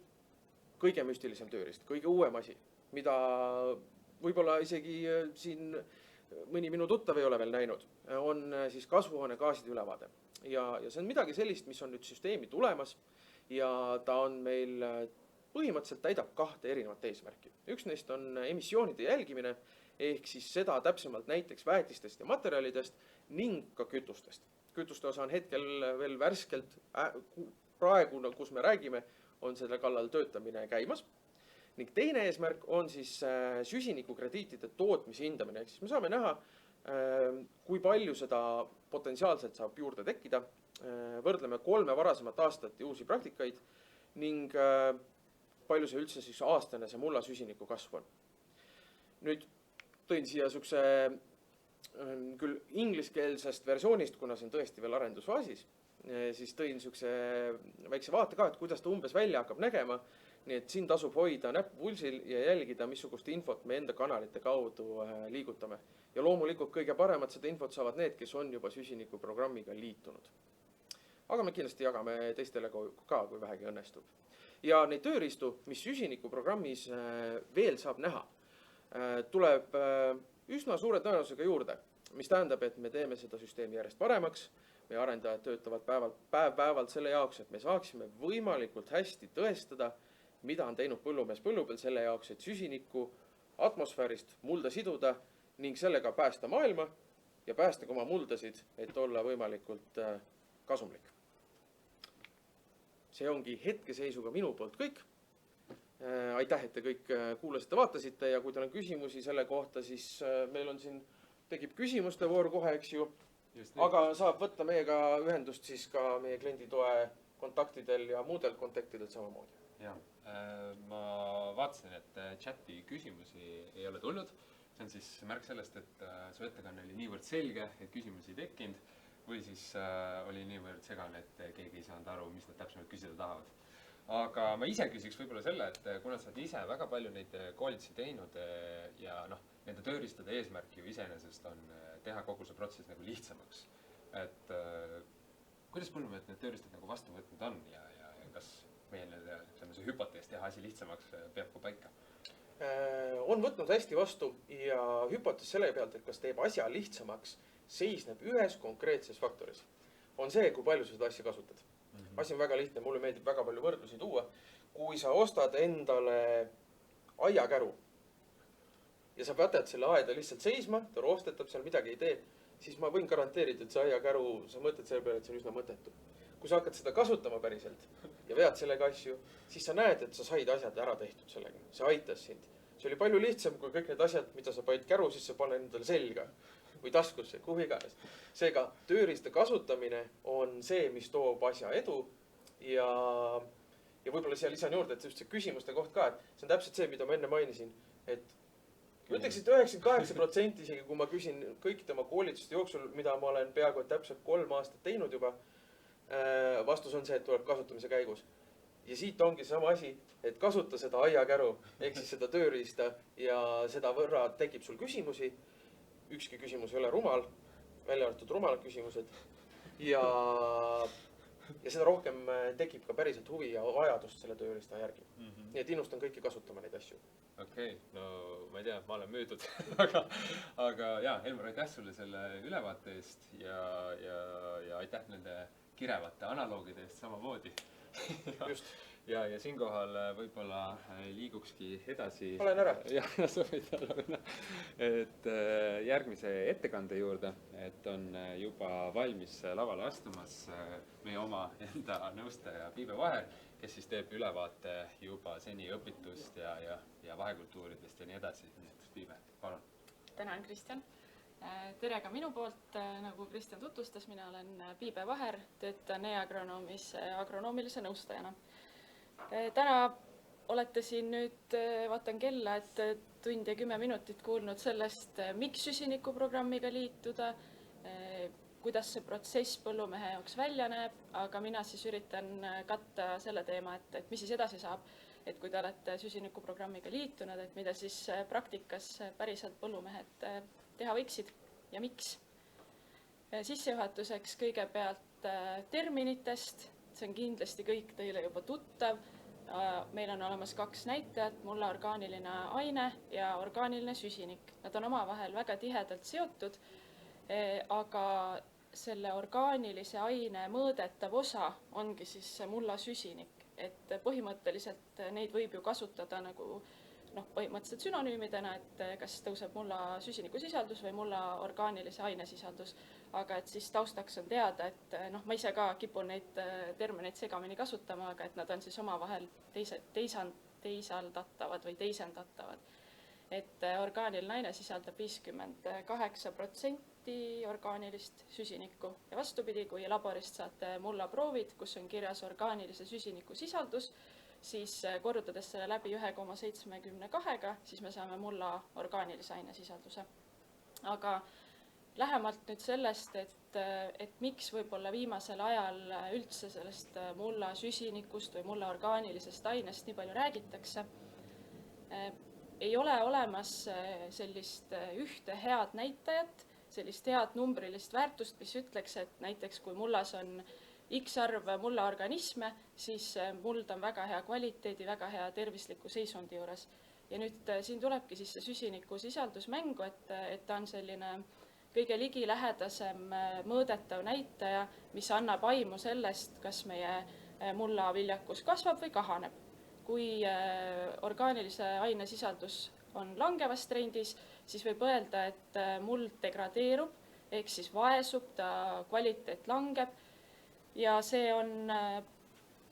kõige müstilisem tööriist, kõige uuem asi, mida võib-olla isegi siin mõni minu tuttav ei ole veel näinud, on siis kasvuhoonegaaside ülevaade. Ja see on midagi sellist, mis on nüüd süsteemi tulemas ja ta on meil põhimõtteliselt täidab 2 erinevat eesmärki. Üks neist on emissioonide jälgimine, ehk siis seda täpsemalt näiteks väetistest ja materjalidest ning ka kütustest. Kütuste osa on hetkel veel värskelt, praegu, kus me räägime, on selle kallal töötamine käimas. Ning teine eesmärk on siis süsinikukrediitide tootmise hindamine, ehk siis me saame näha, kui palju seda potentsiaalselt saab juurde tekkida. Võrdleme 3 varasemat aastat ja uusi praktikaid ning palju see üldse siis aastane see mulla süsiniku kasv on. Nüüd tõin siia sukse küll ingliskeelsest versioonist, kuna see on tõesti veel arendusfaasis, siis tõin sukse väikse vaate ka, et kuidas ta umbes välja hakkab nägema. Nii et siin tasub hoida näppu pulsil ja jälgida, missugust infot me enda kanalite kaudu liigutame. Ja loomulikult kõige paremat seda infot saavad need, kes on juba süsinikuprogrammiga liitunud. Aga me kindlasti jagame teistele ka, kui vähegi õnnestub. Ja neid tööriistu, mis süsinikuprogrammis veel saab näha, tuleb üsna suure tõenäosusega juurde, mis tähendab, et me teeme seda süsteemi järjest paremaks. Me arendajad töötavad päev-päevalt selle jaoks, et me saaksime võimalikult hästi tõestada, mida on teinud põllumees põllu peal selle jaoks, et süsinikku atmosfäärist mulda siduda ning sellega päästa maailma ja päästa ka oma muldasid, et olla võimalikult kasumlik. See ongi hetkeseisuga minu poolt kõik. Aitäh, et te kõik kuulasite, vaatasite ja kui teil on küsimusi selle kohta, siis meil on siin, tekib küsimuste voor kohe, eks ju. Aga saab võtta meiega ühendust siis ka meie klienditoe kontaktidel ja muudel kontaktidel samamoodi. Ja, ma vaatasin, et chati küsimusi ei ole tulnud. See on siis märk sellest, et su ettekanne oli niivõrd selge, et küsimusi ei tekkinud või siis oli niivõrd segane, et keegi ei saanud aru, mis nad täpsemalt küsida tahavad. Aga ma ise küsiks võib-olla selle, et kuna sa oled ise väga palju neid koolitusi teinud ja nende tööriistade eesmärk ju iseenesest on teha kogu see protsess nagu lihtsamaks. Et kuidas põllumehed need tööriistad nagu vastu võtnud on ja kas meie see hüpotees teha asi lihtsamaks peab ka paika? On võtnud hästi vastu ja hüpotees selle pealt, et kas teeb asja lihtsamaks, seisneb ühes konkreetses faktoris. On see, kui palju seda asja kasutad. Asi on väga lihtne, mulle meeldib väga palju võrdlusi tuua. Kui sa ostad endale aiakäru ja sa jätad selle aeda lihtsalt seisma, ta roostetab, seal midagi ei tee, siis ma võin garanteerida, et see aiakäru, sa mõtled selle peale, et see on üsna mõttetu. Kui sa hakkad seda kasutama päriselt ja vead sellega asju, siis sa näed, et sa said asjad ära tehtud sellega. See aitas sind. See oli palju lihtsam, kui kõik need asjad, mida sa panid käru, siis sa paned endale selga või taskusse, kuhu iganes. Seega tööriista kasutamine on see, mis toob asja edu ja võib-olla siia lisan juurde, et just see küsimuste koht ka, et see on täpselt see, mida ma enne mainisin, et ma ütleks, et 98% isegi, kui ma küsin kõikide oma koolituste jooksul, mida ma olen peaaegu täpselt 3 aastat teinud juba, vastus on see, et tuleb kasutamise käigus. Ja siit ongi sama asi, et kasuta seda aiakäru, ehk siis seda tööriista ja seda võrra tekib sul küsimusi. Ükski küsimus ei ole rumal, välja arvatud rumalad küsimused. Ja seda rohkem tekib ka päriselt huvi ja vajadust selle tööriista järgi. Nii et innustan kõiki kasutama neid asju. Okei, no ma ei tea, ma olen müüdud, aga jaa, Elmar, aitäh sulle selle ülevaate eest ja aitäh nende kirevate analoogide eest samamoodi. ja siinkohal võib-olla liigukski edasi. Olen ära. Jah, sa võid ära minna. Et järgmise ettekande juurde, et on juba valmis lavale astumas meie oma enda nõustaja Piibe Vaher, kes siis teeb ülevaate juba seni õpitust ja vahekultuuridest ja nii edasi. Nii et Piibe, palun. Tänan, Kristjan. Tere ka minu poolt, nagu Kristjan tutvustas, mina olen Piibe Vaher, töötan e-agronoomis agronoomilise nõustajana. Täna olete siin nüüd, vaatan kella, et tund ja 10 minutit kuulnud sellest, miks süsinikuprogrammiga liituda, kuidas see protsess põllumehe jaoks välja näeb, aga mina siis üritan katta selle teema, et mis siis edasi saab, et kui te olete süsinikuprogrammiga liitunud, et mida siis praktikas päriselt põllumehed teha võiksid ja miks. Sissejuhatuseks kõigepealt terminitest, see on kindlasti kõik teile juba tuttav. Meil on olemas 2 näitajat, mulla orgaaniline aine ja orgaaniline süsinik. Nad on omavahel väga tihedalt seotud, aga selle orgaanilise aine mõõdetav osa ongi siis mulla süsinik. Et põhimõtteliselt neid võib ju kasutada nagu põhimõtteliselt sünonüümidena, et kas tõuseb mulla süsinikusisaldus või mulla orgaanilise ainesisaldus. Aga et siis taustaks on teada, et ma ise ka kipun neid termineid segamini kasutama, aga et nad on siis omavahel teisaldatavad või teisendatavad. Et orgaaniline aine sisaldab 58% orgaanilist süsinikku ja vastupidi, kui laborist saate mullaproovid, kus on kirjas orgaanilise süsiniku sisaldus, siis korrutades selle läbi 1,72, siis me saame mulla orgaanilise aine sisalduse. Aga lähemalt nüüd sellest, et miks võib-olla viimasel ajal üldse sellest mulla süsinikust või mulla orgaanilisest ainest nii palju räägitakse. Ei ole olemas sellist ühte head näitajat, sellist head numbrilist väärtust, mis ütleks, et näiteks kui mullas on X arv mullaorganisme, siis muld on väga hea kvaliteedi, väga hea tervisliku seisundi juures. Ja nüüd siin tulebki siis see süsiniku sisaldus mängu, et ta on selline kõige ligilähedasem mõõdetav näitaja, mis annab aimu sellest, kas meie mullaviljakus kasvab või kahaneb. Kui orgaanilise aine sisaldus on langevas trendis, siis võib öelda, et muld degradeerub, ehk siis vaesub, ta kvaliteet langeb ja see on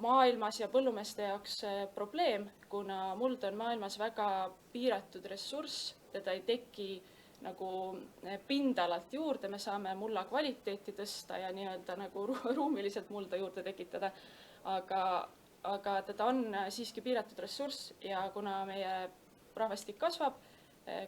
maailmas ja põllumeeste jaoks probleem, kuna muld on maailmas väga piiratud ressurss, teda ei teki nagu pindalalt juurde, me saame mulla kvaliteeti tõsta ja nii-öelda nagu ruumiliselt mulda juurde tekitada, aga teda on siiski piiratud ressurss ja kuna meie rahvastik kasvab,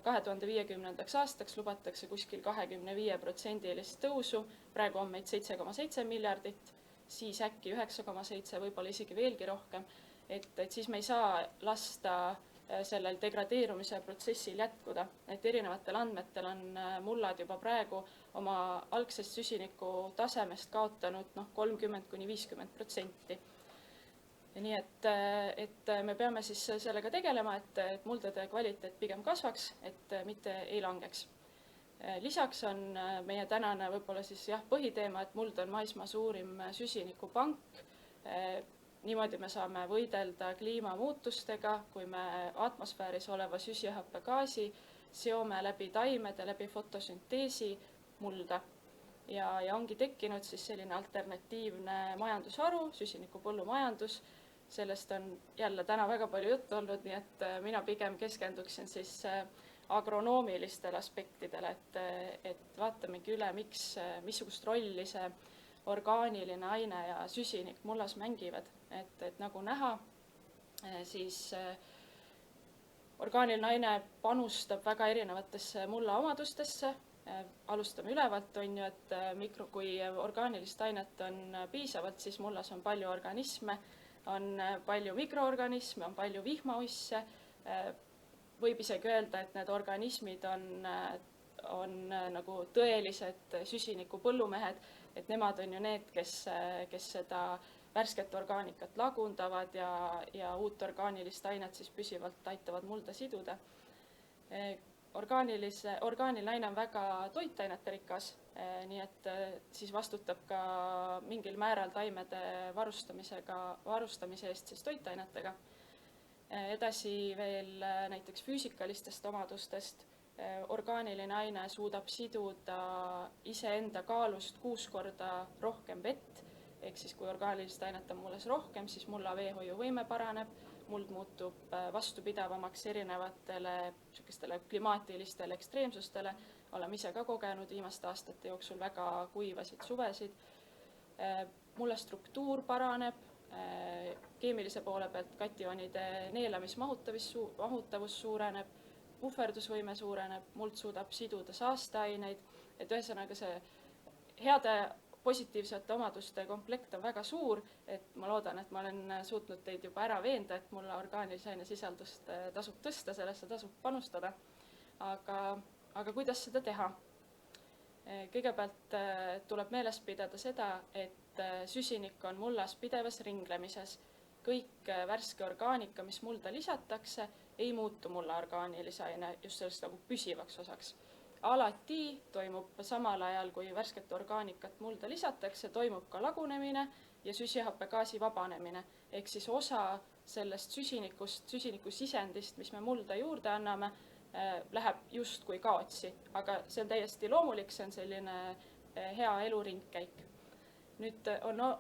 2050. aastaks lubatakse kuskil 25% tõusu, praegu on meid 7,7 miljardit, siis äkki 9,7, võib-olla isegi veelgi rohkem, et siis me ei saa lasta sellel degradeerumise protsessil jätkuda, et erinevatel andmetel on mullad juba praegu oma algsest süsiniku tasemest kaotanud 30–50%. Nii et me peame siis sellega tegelema, et muldade kvaliteet pigem kasvaks, et mitte ei langeks. Lisaks on meie tänane võib-olla siis põhiteema, et muld on maismaa suurim süsinikupank. Niimoodi me saame võidelda kliimamuutustega, kui me atmosfääris oleva süsihappegaasi seome läbi taimede, läbi fotosünteesi mulda. Ja ongi tekkinud siis selline alternatiivne majandusharu, süsinikupõllumajandus. Sellest on jälle täna väga palju juttu olnud, nii et mina pigem keskenduksin siis agronoomilistele aspektidele, et vaatamegi üle, missugust rolli see orgaaniline aine ja süsinik mullas mängivad. Et nagu näha, siis orgaaniline aine panustab väga erinevatesse mulla omadustesse. Alustame ülevalt, on ju, et kui orgaanilist ainet on piisavalt, siis mullas on palju organisme, on palju mikroorganisme, on palju vihmauisse. Võib isegi öelda, et need organismid on nagu tõelised süsinikupõllumehed, et nemad on ju need, kes seda värsket orgaanikat lagundavad ja uut orgaanilist ainet siis püsivalt aitavad mulda siduda. Orgaaniline aine on väga toitainete rikas, nii et siis vastutab ka mingil määral taimede varustamise eest siis toitainetega. Edasi veel näiteks füüsikalistest omadustest. Orgaaniline aine suudab siduda iseenda kaalust 6 korda rohkem vett, ehk siis kui orgaanilist ainet on mullas rohkem, siis mulla veehoiuvõime paraneb, muld muutub vastupidavamaks erinevatele klimaatilistele ekstreemsustele. Oleme ise ka kogenud viimaste aastate jooksul väga kuivasid suvesid. Mulla struktuur paraneb, keemilise poole pealt katioonide neelamismahutavus suureneb, puhverdusvõime suureneb, muld suudab siduda saasteaineid, et ühesõnaga see heade positiivsete omaduste komplekt on väga suur, et ma loodan, et ma olen suutnud teid juba ära veenda, et mulla orgaanilise aine sisaldust tasub tõsta, sellesse tasub panustada. Aga kuidas seda teha? Kõigepealt tuleb meeles pidada seda, et süsinik on mullas pidevas ringlemises. Kõik värske orgaanika, mis mulda lisatakse, ei muutu mulla orgaanilise aine just sellest nagu püsivaks osaks. Alati toimub samal ajal, kui värsket orgaanikat mulda lisatakse, toimub ka lagunemine ja süsihappegaasi vabanemine. Ehk siis osa sellest süsiniku sisendist, mis me mulda juurde anname, läheb justkui kaotsi, aga see on täiesti loomulik, see on selline hea eluringkäik. Nüüd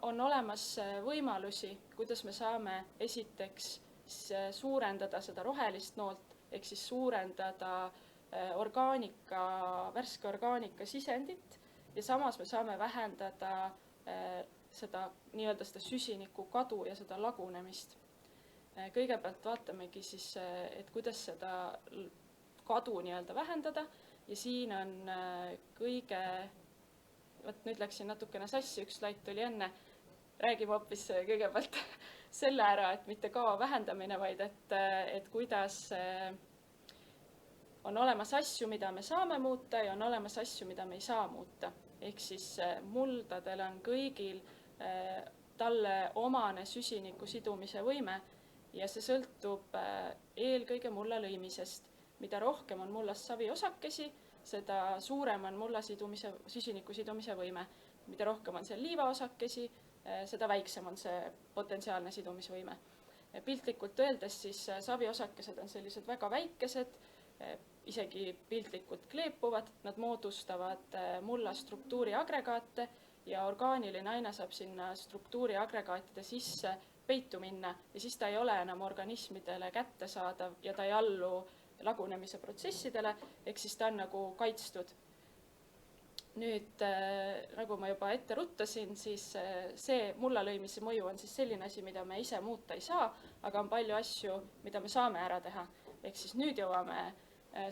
on olemas võimalusi, kuidas me saame esiteks suurendada seda rohelist noolt, ehk siis suurendada värske orgaanika sisendit ja samas me saame vähendada seda süsiniku kadu ja seda lagunemist. Kõigepealt vaatamegi siis, et kuidas seda kadu vähendada ja siin on nüüd läksin natukene sassi, üks slaid tuli enne, räägime hoopis kõigepealt selle ära, et mitte kao vähendamine, vaid et kuidas on olemas asju, mida me saame muuta ja on olemas asju, mida me ei saa muuta. Ehk siis muldadel on kõigil talle omane süsiniku sidumise võime ja see sõltub eelkõige mulla lõimisest. Mida rohkem on mullas saviosakesi, seda suurem on mulla süsiniku sidumise võime. Mida rohkem on seal liivaosakesi, seda väiksem on see potentsiaalne sidumisvõime. Piltlikult öeldes siis saviosakesed on sellised väga väikesed, isegi piltlikult kleepuvad, nad moodustavad mulla struktuuri agregaate ja orgaaniline aine saab sinna struktuuri agregaatide sisse peitu minna ja siis ta ei ole enam organismidele kättesaadav ja ta ei allu lagunemise protsessidele, ehk siis ta on nagu kaitstud. Nüüd, nagu ma juba ette ruttasin, siis see mulla lõimise mõju on siis selline asi, mida me ise muuta ei saa, aga on palju asju, mida me saame ära teha. Ehk siis nüüd jõuame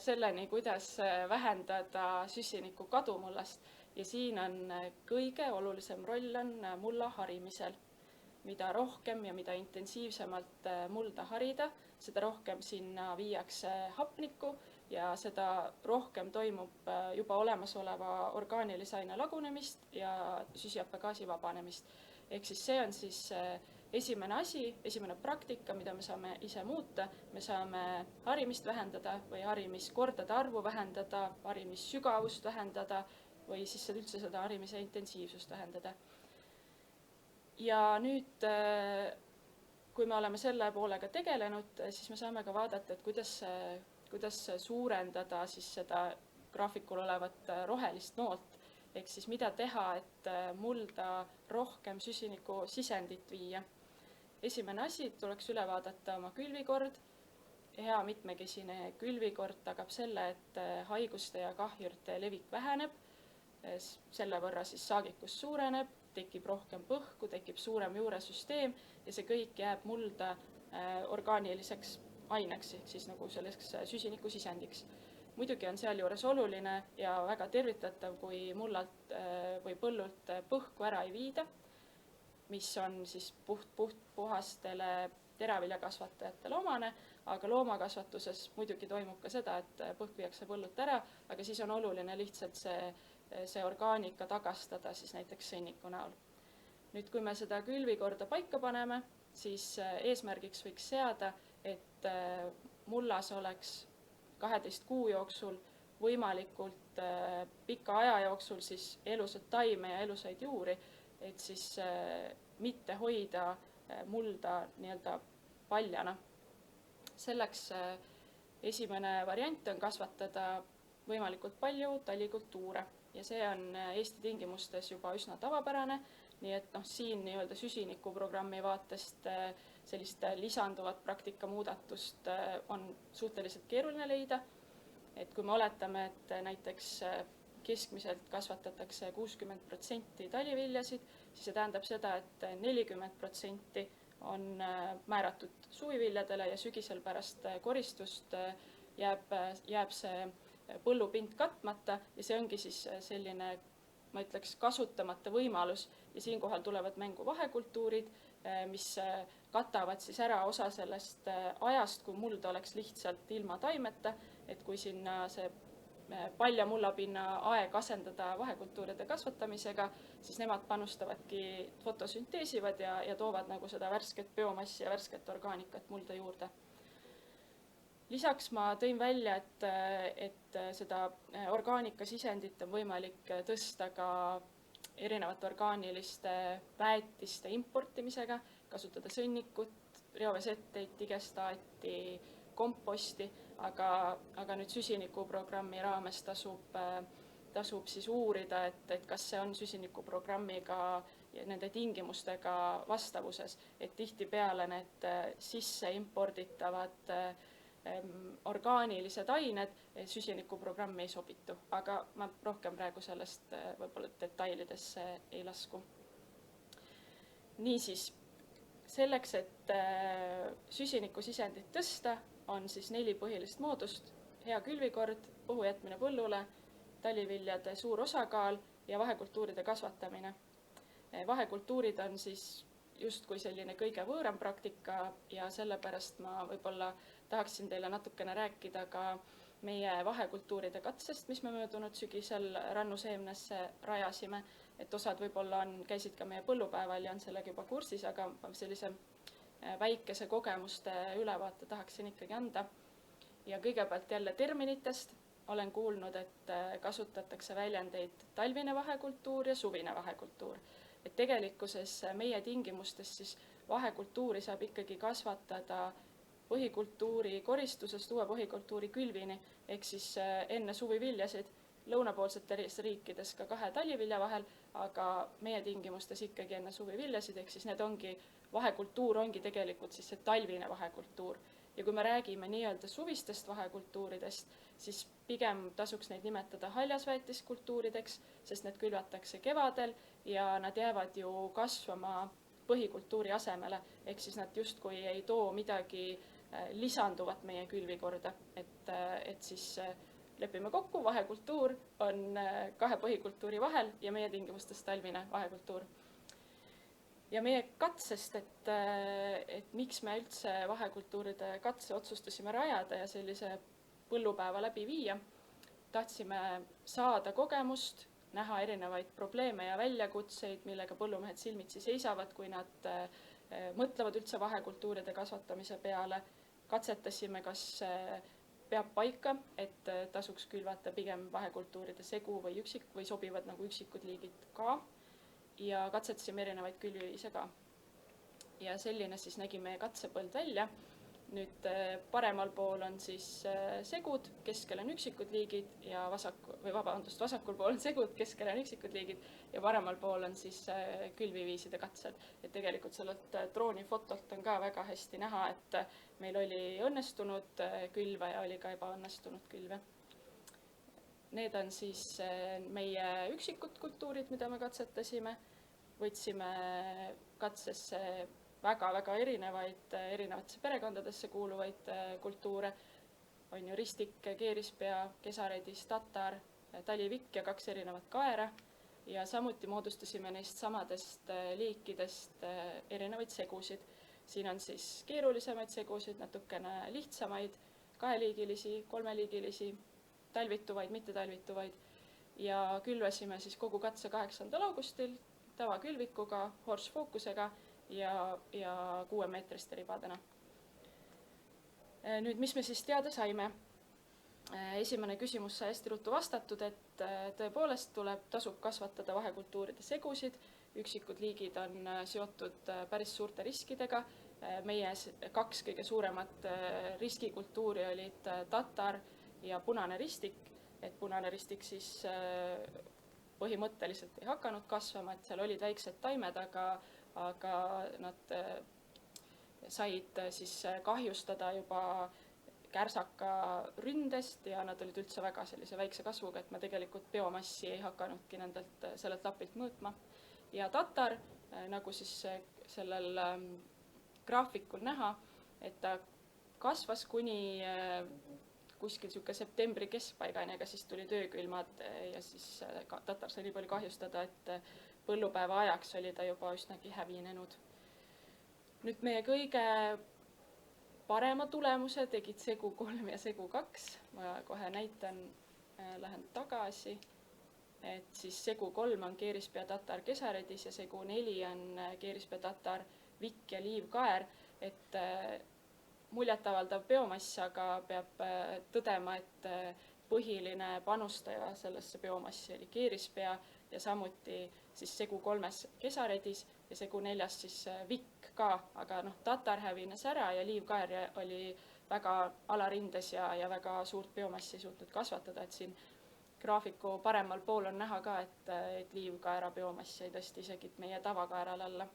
selleni, kuidas vähendada süsiniku kadu mullast ja siin on kõige olulisem roll on mulla harimisel. Mida rohkem ja mida intensiivsemalt mulda harida, seda rohkem sinna viiakse hapnikku ja seda rohkem toimub juba olemasoleva orgaanilise aine lagunemist ja süsihappegaasi vabanemist. Ehk siis see on siis esimene asi, esimene praktika, mida me saame ise muuta. Me saame harimist vähendada või harimiskordade arvu vähendada, harimissügavust vähendada või siis üldse seda harimise intensiivsust vähendada. Ja nüüd, kui me oleme selle poolega tegelenud, siis me saame ka vaadata, et kuidas suurendada siis seda graafikul olevat rohelist noolt. Ehk siis mida teha, et mulda rohkem süsiniku sisendit viia. Esimene asi, tuleks üle vaadata oma külvikord. Hea mitmekesine külvikord tagab selle, et haiguste ja kahjurite levik väheneb. Selle võrra siis saagikus suureneb, tekib rohkem põhku, tekib suurem juuresüsteem ja see kõik jääb mulda orgaaniliseks aineks, ehk siis nagu selleks süsiniku sisendiks. Muidugi on sealjuures oluline ja väga tervitatav, kui mullalt või põllult põhku ära ei viida, mis on siis puhastele teraviljakasvatajatele omane, aga loomakasvatuses muidugi toimub ka seda, et põhk viiakse põllult ära, aga siis on oluline lihtsalt see orgaanika tagastada siis näiteks sõnniku näol. Nüüd, kui me seda külvikorda paika paneme, siis eesmärgiks võiks seada, et mullas oleks 12 kuu jooksul võimalikult pika aja jooksul siis elusat taime ja elusaid juuri, et siis mitte hoida mulda nii-öelda paljana. Selleks esimene variant on kasvatada võimalikult palju talikultuure ja see on Eesti tingimustes juba üsna tavapärane, nii et siin nii-öelda süsinikuprogrammi vaatest sellist lisanduvat praktikamuudatust on suhteliselt keeruline leida. Et kui me oletame, et näiteks keskmiselt kasvatatakse 60% taliviljasid, siis see tähendab seda, et 40% on määratud suviviljadele ja sügisel pärast koristust jääb see põllupind katmata ja see ongi siis selline, ma ütleks, kasutamata võimalus ja siinkohal tulevad mängu vahekultuurid, mis katavad siis ära osa sellest ajast, kui muld oleks lihtsalt ilma taimeta, et kui sinna see palja mullapinna aeg asendada vahekultuuride kasvatamisega, siis nemad panustavadki, fotosünteesivad ja toovad nagu seda värsket biomassi ja värsket orgaanikat mulda juurde. Lisaks ma tõin välja, et seda orgaanikasisendit on võimalik tõsta ka erinevate orgaaniliste väetiste importimisega, kasutada sõnnikut, reoveesetteid, digestaati, komposti, aga nüüd süsinikuprogrammi raames tasub siis uurida, et kas see on süsinikuprogrammiga ja nende tingimustega vastavuses, et tihtipeale need sisse imporditavad orgaanilised ained süsinikuprogrammi ei sobitu, aga ma rohkem praegu sellest võib-olla detailidesse ei lasku. Niisiis, selleks, et süsinikusisendit tõsta, on siis 4 põhilist moodust: hea külvikord, õhujätmine põllule, taliviljade suur osakaal ja vahekultuuride kasvatamine. Vahekultuurid on siis justkui selline kõige võõram praktika ja sellepärast ma võib-olla tahaksin teile natukene rääkida ka meie vahekultuuride katsest, mis me möödunud sügisel rannuseemnesse rajasime, et osad võib-olla käisid ka meie põllupäeval ja on sellega juba kursis, aga sellise väikese kogemuste ülevaate tahaksin ikkagi anda. Ja kõigepealt jälle terminitest olen kuulnud, et kasutatakse väljendeid talvine vahekultuur ja suvine vahekultuur. Et tegelikkuses meie tingimustes siis vahekultuuri saab ikkagi kasvatada põhikultuuri koristusest uue põhikultuuri külvini, ehk siis enne suviviljasid, lõunapoolsetes riikides ka 2 talivilja vahel, aga meie tingimustes ikkagi enne suviviljasid, ehk siis vahekultuur ongi tegelikult siis see talvine vahekultuur. Ja kui me räägime nii-öelda suvistest vahekultuuridest, siis pigem tasuks neid nimetada haljasväetiskultuurideks, sest need külvatakse kevadel ja nad jäävad ju kasvama põhikultuuri asemele, ehk siis nad justkui ei too midagi lisanduvat meie külvikorda, et siis lepime kokku, vahekultuur on 2 põhikultuuri vahel ja meie tingimustes talvine vahekultuur. Ja meie katsest, et miks me üldse vahekultuuride katse otsustasime rajada ja sellise põllupäeva läbi viia, tahtsime saada kogemust, näha erinevaid probleeme ja väljakutseid, millega põllumehed silmitsi seisavad, kui nad mõtlevad üldse vahekultuuride kasvatamise peale. Katsetasime, kas peab paika, et tasuks külvata pigem vahekultuuride segu või sobivad nagu üksikud liigid ka. Ja katsetasime erinevaid külviviise ka. Ja selline siis nägi meie katsepõld välja. Nüüd paremal pool on siis segud, keskel on üksikud liigid ja vasakul pool on segud, keskel on üksikud liigid ja paremal pool on siis külviviiside katsed. Et tegelikult sellelt droonifotolt on ka väga hästi näha, et meil oli õnnestunud külve ja oli ka ebaõnnestunud külve. Need on siis meie üksikud kultuurid, mida me katsetasime. Võtsime katsesse väga-väga erinevatesse perekondadesse kuuluvaid kultuure. On ju ristik, keerispea, kesaredis, tatar, talivikk ja 2 erinevat kaera. Ja samuti moodustasime neist samadest liikidest erinevaid segusid. Siin on siis keerulisemaid segusid, natukene lihtsamaid, 2-liigilisi, 3-liigilisi, talvituvaid, mittetalvituvaid ja külvasime siis kogu katse 8. augustil tavakülvikuga, horse-fookusega ja 6-meetriste ribadena. Nüüd, mis me siis teada saime? Esimene küsimus sai hästi ruttu vastatud, et tõepoolest tasub kasvatada vahekultuuride segusid, üksikud liigid on seotud päris suurte riskidega. Meie 2 kõige suuremat riskikultuuri olid tatar ja punane ristik, et punane ristik siis põhimõtteliselt ei hakanud kasvama, et seal olid väiksed taimed, aga nad said siis kahjustada juba kärsaka ründest ja nad olid üldse väga sellise väikse kasvuga, et me tegelikult biomassi ei hakanudki sellelt lapilt mõõtma. Ja tatar, nagu siis sellel graafikul näha, et ta kasvas kuni kuskil septembri keskpaigani, aga siis tuli töökülmad ja siis tatar sai nii palju kahjustada, et põllupäeva ajaks oli ta juba üsnagi hävinenud. Nüüd meie kõige parema tulemuse tegid segu 3 ja segu 2. Ma kohe näitan, lähen tagasi, et siis segu 3 on keerispea tatar kesaredis ja segu 4 on keerispea tatar vikk ja liivkaer, et muljetavaldav biomass, aga peab tõdema, et põhiline panustaja sellesse biomassi oli keerispea ja samuti siis segu 3 kesaredis ja segu 4 siis vikk ka, aga tatar hävines ära ja liivkaer oli väga alarindes ja väga suurt biomassi ei suutnud kasvatada, et siin graafiku paremal pool on näha ka, et liivkaera biomass jäi tõesti isegi meie tavakaeral alla.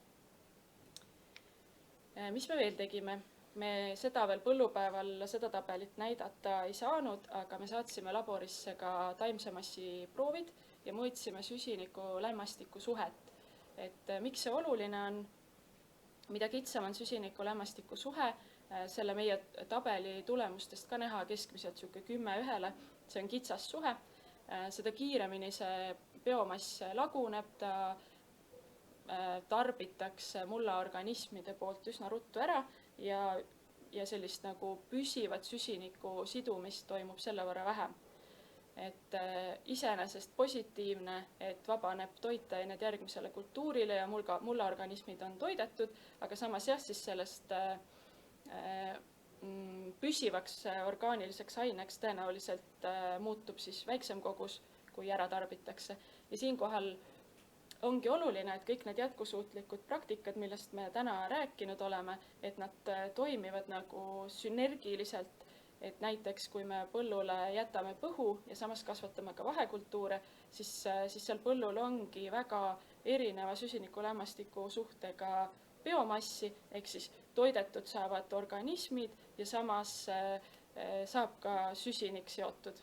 Mis me veel tegime? Me seda veel põllupäeval seda tabelit näidata ei saanud, aga me saatsime laborisse ka taimsemassi proovid ja mõõtsime süsiniku lämmastiku suhet. Et miks see oluline on? Mida kitsam on süsiniku lämmastiku suhe, selle meie tabeli tulemustest ka näha keskmiselt 10:1, see on kitsas suhe. Seda kiiremini see biomass laguneb, ta tarbitakse mullaorganismide poolt üsna ruttu ära ja sellist nagu püsivat süsiniku sidumist toimub selle võrra vähem. Et iseenesest positiivne, et vabaneb toitained järgmisele kultuurile ja mullaorganismid on toidetud, aga samas jah, siis sellest püsivaks orgaaniliseks aineks tõenäoliselt muutub siis väiksem kogus, kui ära tarbitakse. Ja siinkohal ongi oluline, et kõik need jätkusuutlikud praktikad, millest me täna rääkinud oleme, et nad toimivad nagu sünergiliselt. Et näiteks, kui me põllule jätame põhu ja samas kasvatame ka vahekultuure, siis seal põllul ongi väga erineva süsiniku lämmastiku suhtega biomassi, ehk siis toidetud saavad organismid ja samas saab ka süsinik seotud.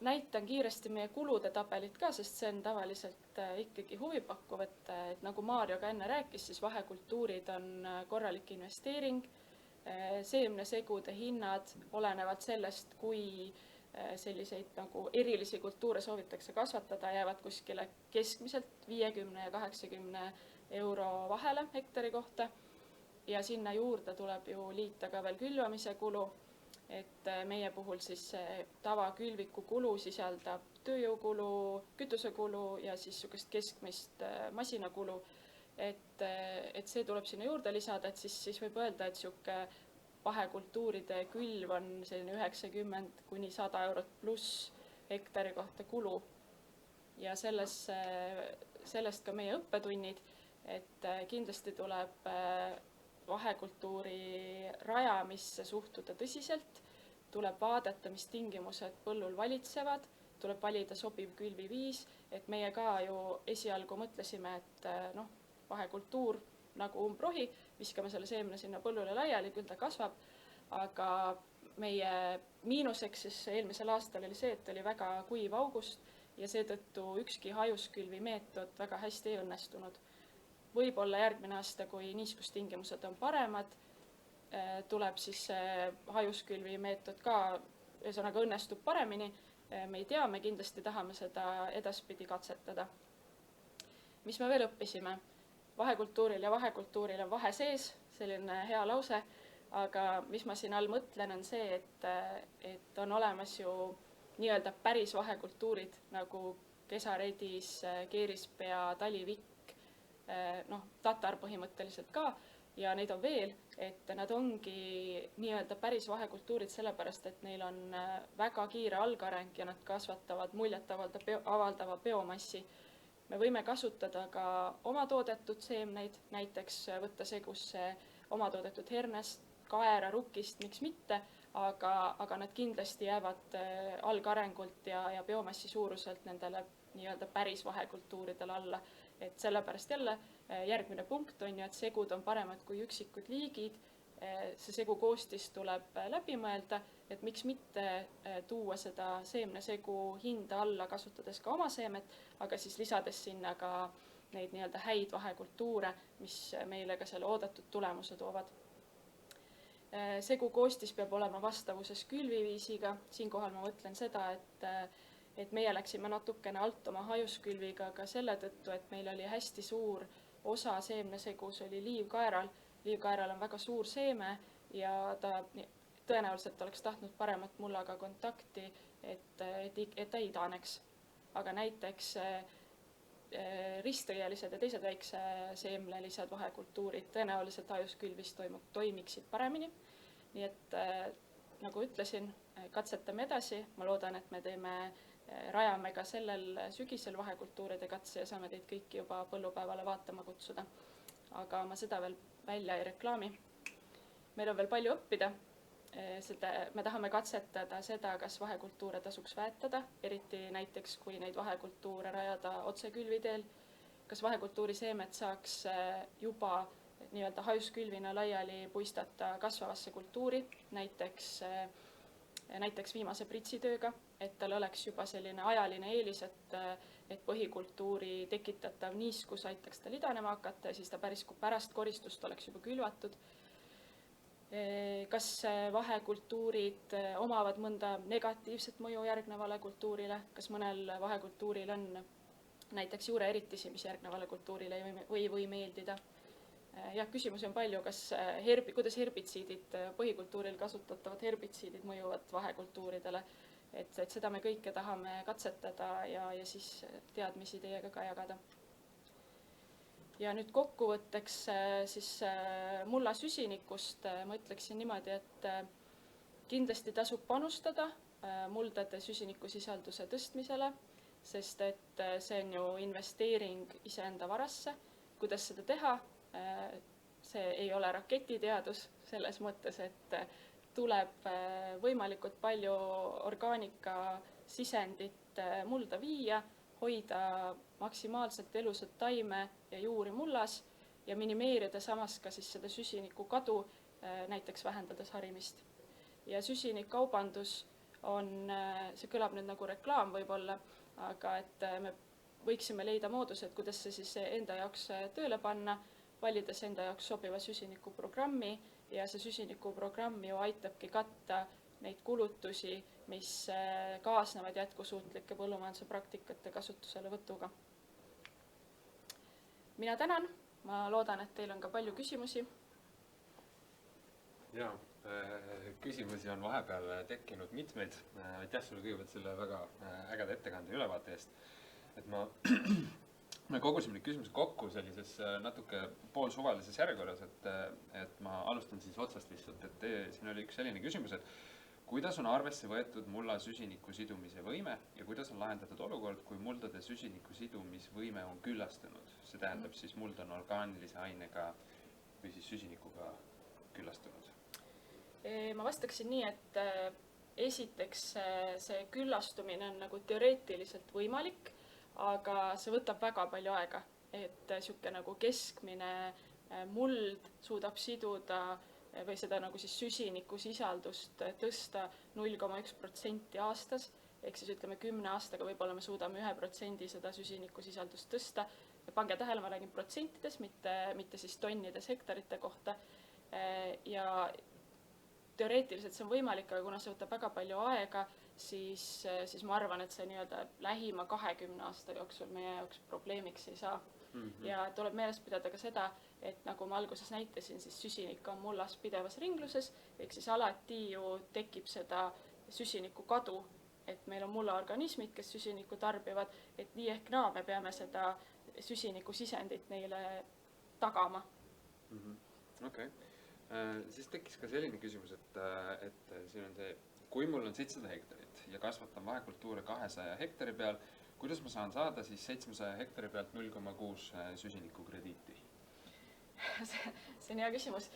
Näitan kiiresti meie kulude tabelit ka, sest see on tavaliselt ikkagi huvipakkuv, et nagu Maarjo ka enne rääkis, siis vahekultuurid on korralik investeering. Seemnesegude hinnad olenevad sellest, kui selliseid nagu erilisi kultuure soovitakse kasvatada, jäävad kuskile keskmiselt 50 ja 80 euro vahele hektari kohta. Ja sinna juurde tuleb ju liita ka veel külvamise kulu, et meie puhul siis tavakülviku kulu sisaldab tööjõukulu, kütusekulu ja siis sugust keskmist masinakulu. Et see tuleb sinna juurde lisada, et siis võib öelda, et siuke vahekultuuride külv on selline 90 kuni 100 eurot pluss hektari kohta kulu. Ja sellest ka meie õppetunnid, et kindlasti tuleb vahekultuuri rajamisse suhtuda tõsiselt, tuleb vaadata, mis tingimused põllul valitsevad, tuleb valida sobiv külviviis, et meie ka ju esialgu mõtlesime, et vahekultuur nagu umbrohi, viskame selle seemne sinna põllule laiali, küll ta kasvab, aga meie miinuseks siis eelmisel aastal oli see, et oli väga kuiv august ja seetõttu ükski hajuskülvi meetod väga hästi ei õnnestunud. Võib-olla järgmine aasta, kui niiskustingimused on paremad, tuleb siis hajuskülvi meetod ka, ühesõnaga õnnestub paremini. Me ei tea, me kindlasti tahame seda edaspidi katsetada. Mis me veel õppisime? Vahekultuuril ja vahekultuuril on vahe sees, selline hea lause, aga mis ma siin all mõtlen on see, et on olemas ju nii-öelda päris vahekultuurid nagu kesaredis, keerispea, talivikk, tatar põhimõtteliselt ka, ja neid on veel, et nad ongi nii-öelda päris vahekultuurid sellepärast, et neil on väga kiire algareng ja nad kasvatavad muljetavaldava biomassi. Me võime kasutada ka omatoodetud seemneid, näiteks võtta segusse omatoodetud hernest, kaera, rukist, miks mitte, aga nad kindlasti jäävad algarengult ja biomassi suuruselt nendele nii-öelda päris vahekultuuridele alla. Et sellepärast jälle järgmine punkt on ju, et segud on paremad kui üksikud liigid. See segu koostis tuleb läbi mõelda, et miks mitte tuua seda seemnesegu hinda alla, kasutades ka oma seemet, aga siis lisades sinna ka neid nii-öelda häid vahekultuure, mis meile ka selle oodatud tulemuse toovad. Segu koostis peab olema vastavuses külviviisiga. Siinkohal ma mõtlen seda, et meie läksime natukene alt oma hajuskülviga ka selle tõttu, et meil oli hästi suur osa seemnesegus oli liivkaeral. Liivkaeral on väga suur seeme ja ta tõenäoliselt oleks tahtnud paremat mullaga kontakti, et ta ei idaneks. Aga näiteks ristõielised ja teised väikse seemnelised vahekultuurid tõenäoliselt hajuskülvis toimiksid paremini. Nii et nagu ütlesin, katsetame edasi. Ma loodan, et me rajame ka sellel sügisel vahekultuuride katse ja saame teid kõiki juba põllupäevale vaatama kutsuda. Aga ma seda veel välja ei reklaami. Meil on veel palju õppida. Me tahame katsetada seda, kas vahekultuure tasuks väetada, eriti näiteks kui neid vahekultuure rajada otsekülviteel. Kas vahekultuuri seemet saaks juba nii-öelda hajuskülvina laiali puistata kasvavasse kultuuri, näiteks viimase pritsitööga, et tal oleks juba selline ajaline eelis, et põhikultuuri tekitatav niiskus aitaks tal idanema hakata ja siis ta pärast koristust oleks juba külvatud. Kas vahekultuurid omavad mõnda negatiivset mõju järgnevale kultuurile, kas mõnel vahekultuuril on näiteks juureeritisi, mis järgnevale kultuurile ei või meeldida. Ja küsimusi on palju, kuidas herbitsiidid, põhikultuuril kasutatavad herbitsiidid mõjuvad vahekultuuridele, et seda me kõike tahame katsetada ja siis teadmisi teiega ka jagada. Ja nüüd kokkuvõtteks siis mulla süsinikust ma ütleksin niimoodi, et kindlasti tasub panustada muldade süsinikusisalduse tõstmisele, sest et see on ju investeering iseenda varasse. Kuidas seda teha? See ei ole raketiteadus selles mõttes, et tuleb võimalikult palju orgaanika sisendit mulda viia, hoida maksimaalselt elusat taime ja juuri mullas ja minimeerida samas ka siis seda süsiniku kadu, näiteks vähendades harimist. Ja süsinikkaubandus on, see kõlab nüüd nagu reklaam võib-olla, aga et me võiksime leida moodused, kuidas see siis enda jaoks tööle panna, valides enda jaoks sobiva süsinikuprogrammi ja see süsinikuprogramm ju aitabki katta neid kulutusi, mis kaasnevad jätkusuutlike põllumajanduse praktikate kasutuselevõtuga. Mina tänan, ma loodan, et teil on ka palju küsimusi. Jaa, küsimusi on vahepeal tekkinud mitmeid. Aitäh sulle kõigepealt selle väga ägeda ettekande ülevaate eest. Et me kogusime neid küsimusi kokku sellises natuke poolsuvalises järjekorras, et ma alustan siis otsast lihtsalt, et siin oli üks selline küsimus, et kuidas on arvesse võetud mulla süsiniku sidumise võime ja kuidas on lahendatud olukord, kui muldade süsiniku sidumisvõime on küllastunud? See tähendab siis muld on orgaanilise ainega või siis süsinikuga küllastunud. Ma vastaksin nii, et esiteks see küllastumine on nagu teoreetiliselt võimalik, aga see võtab väga palju aega, et siuke nagu keskmine muld suudab siduda või seda nagu siis süsinikusisaldust tõsta 0,1% aastas, ehk siis ütleme 10 aastaga võib-olla me suudame 1% seda süsinikusisaldust tõsta. Pange tähele, ma räägin protsentides, mitte siis tonnides hektarite kohta. Ja teoreetiliselt see on võimalik, aga kuna see võtab väga palju aega, siis ma arvan, et see nii-öelda lähima 20 aasta jooksul meie jaoks probleemiks ei saa. Ja tuleb meeles pidada ka seda, et nagu ma alguses näitasin, siis süsinik on mullas pidevas ringluses, ehk siis alati ju tekib seda süsiniku kadu, et meil on mullaorganismid, kes süsinikku tarbivad, et nii ehk naa me peame seda süsiniku sisendit neile tagama. okei. Siis tekkis ka selline küsimus, et siin on see, kui mul on 700 hektarit ja kasvatan vahekultuure 200 hektari peal, kuidas ma saan saada siis 700 hektari pealt 0,6 süsinikukrediiti? See on hea küsimus.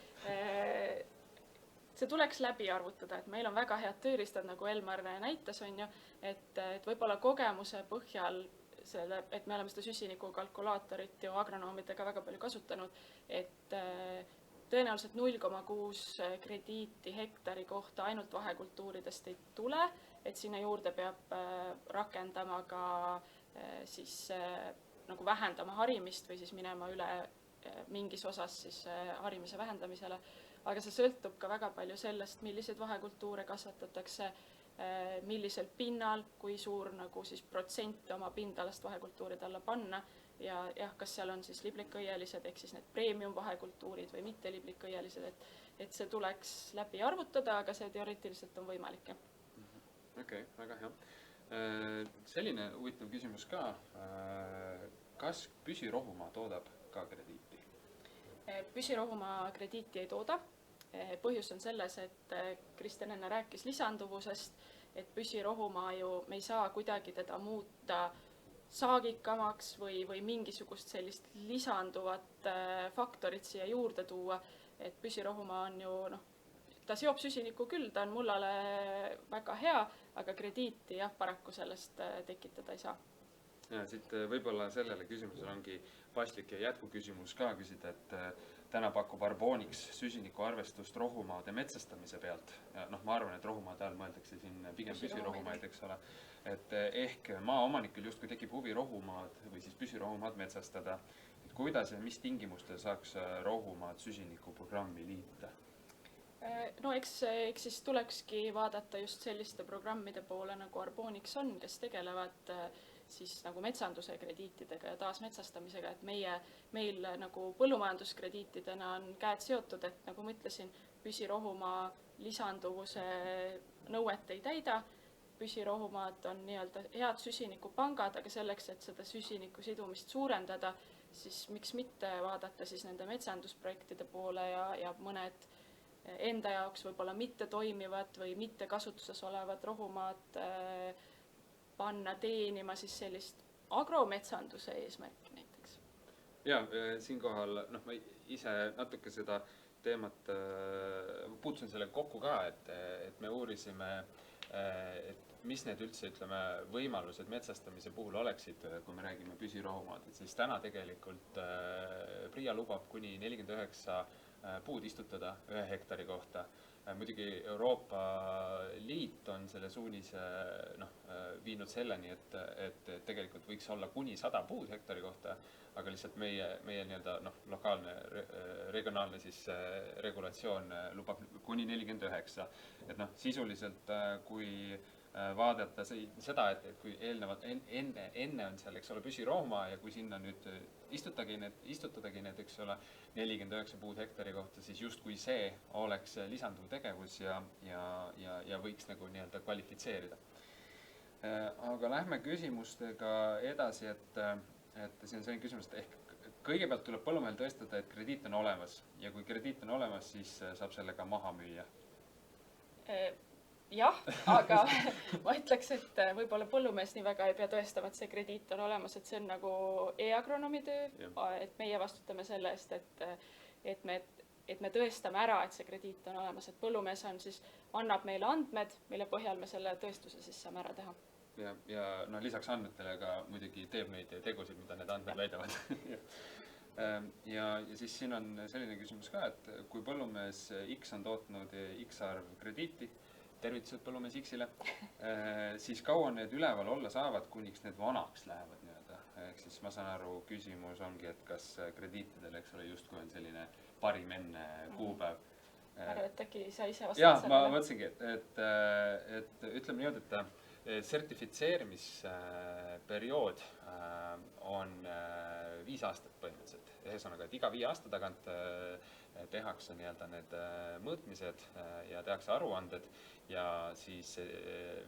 See tuleks läbi arvutada, et meil on väga head tööriistad, nagu Elmar näitas, on ju, et võib-olla kogemuse põhjal selle, et me oleme seda süsinikukalkulaatorit ju agronoomidega väga palju kasutanud, et tõenäoliselt 0,6 krediiti hektari kohta ainult vahekultuuridest ei tule, et sinna juurde peab rakendama ka siis nagu vähendama harimist või siis minema üle mingis osas siis harimise vähendamisele, aga see sõltub ka väga palju sellest, milliseid vahekultuure kasvatatakse, millisel pinnal, kui suur nagu siis protsent oma pindalast vahekultuuride alla panna ja jah, kas seal on siis liblikõielised ehk siis need premium vahekultuurid või mitte liblikõielised, et see tuleks läbi arvutada, aga see teoreetiliselt on võimalik. Okei, väga hea. Selline huvitav küsimus ka. Kas püsirohumaa toodab ka krediiti? Püsirohumaa krediiti ei tooda. Põhjus on selles, et Kristjan enne rääkis lisanduvusest, et püsirohumaa ju me ei saa kuidagi teda muuta saagikamaks või mingisugust sellist lisanduvat faktorit siia juurde tuua, et püsirohumaa on ju, ta seob süsinikku küll, ta on mullale väga hea, aga krediiti jah, paraku sellest tekitada ei saa. Ja siit võib-olla sellele küsimusele ongi paslik ja jätkuküsimus ka küsida, et täna pakub Arbonix süsiniku arvestust rohumaade metsastamise pealt. Ja ma arvan, et rohumaade all mõeldakse siin pigem püsirohumaid, eks ole. Et ehk maaomanikel justkui tekib huvi rohumaad või siis püsirohumaad metsastada. Et kuidas ja mis tingimustel saaks rohumaad süsinikuprogrammi liita? No eks siis tulekski vaadata just selliste programmide poole, nagu Arbonix on, kes tegelevad siis nagu metsanduse krediitidega ja taasmetsastamisega, et meil nagu põllumajanduskrediitidena on käed seotud, et nagu ma ütlesin, püsirohumaa lisanduvuse nõuet ei täida, püsirohumaad on nii-öelda head süsinikupangad, aga selleks, et seda süsiniku sidumist suurendada, siis miks mitte vaadata siis nende metsandusprojektide poole ja mõned enda jaoks võib-olla mitte toimivad või mitte kasutuses olevad rohumaad panna teenima siis sellist agrometsanduse eesmärki näiteks. Ja siinkohal, ma ise natuke seda teemat puutusin selle kokku ka, et me uurisime, et mis need üldse, ütleme, võimalused metsastamise puhul oleksid, kui me räägime püsirohumaad, et siis täna tegelikult PRIA lubab kuni 49 puud istutada 1 hektari kohta. Muidugi Euroopa Liit on selle suunise viinud selleni, et tegelikult võiks olla kuni 100 puud hektari kohta, aga lihtsalt meie nii-öelda lokaalne, regionaalne siis regulatsioon lubab kuni 49. Et sisuliselt, kui vaadata seda, et kui enne on seal, eks ole, püsirohumaa ja kui sinna nüüd istutadagi need, eks ole, 49 puud hektari kohta, siis justkui see oleks lisanduv tegevus ja võiks nagu nii-öelda kvalifitseerida. Aga lähme küsimustega edasi, et siin on selline küsimus, et ehk kõigepealt tuleb põllumehel tõestada, et krediit on olemas ja kui krediit on olemas, siis saab sellega maha müüa. Jah, aga ma ütleks, et võib-olla põllumees nii väga ei pea tõestama, et see krediit on olemas, et see on nagu e-agronoomi töö, et meie vastutame selle eest, et me tõestame ära, et see krediit on olemas, et põllumees annab meile andmed, mille põhjal me selle tõestuse siis saame ära teha. Ja lisaks andmetele ka muidugi teeb neid tegusid, mida need andmed väidavad. Ja siis siin on selline küsimus ka, et kui põllumees X on tootnud X arv krediiti, tervitused põllumees X-ile, siis kaua need üleval olla saavad, kuniks need vanaks lähevad nii-öelda. Ehk siis ma saan aru, küsimus ongi, et kas krediitidel, eks ole, justkui on selline parim enne kuupäev. Arva, et äkki sa ise vastad sellele? Ma mõtlesingi, et ütleme niimoodi, et sertifitseerimisperiood on 5 aastat põhimõtteliselt. Ühesõnaga, et iga 5 aasta tagant tehakse nii-öelda need mõõtmised ja tehakse aruanded ja siis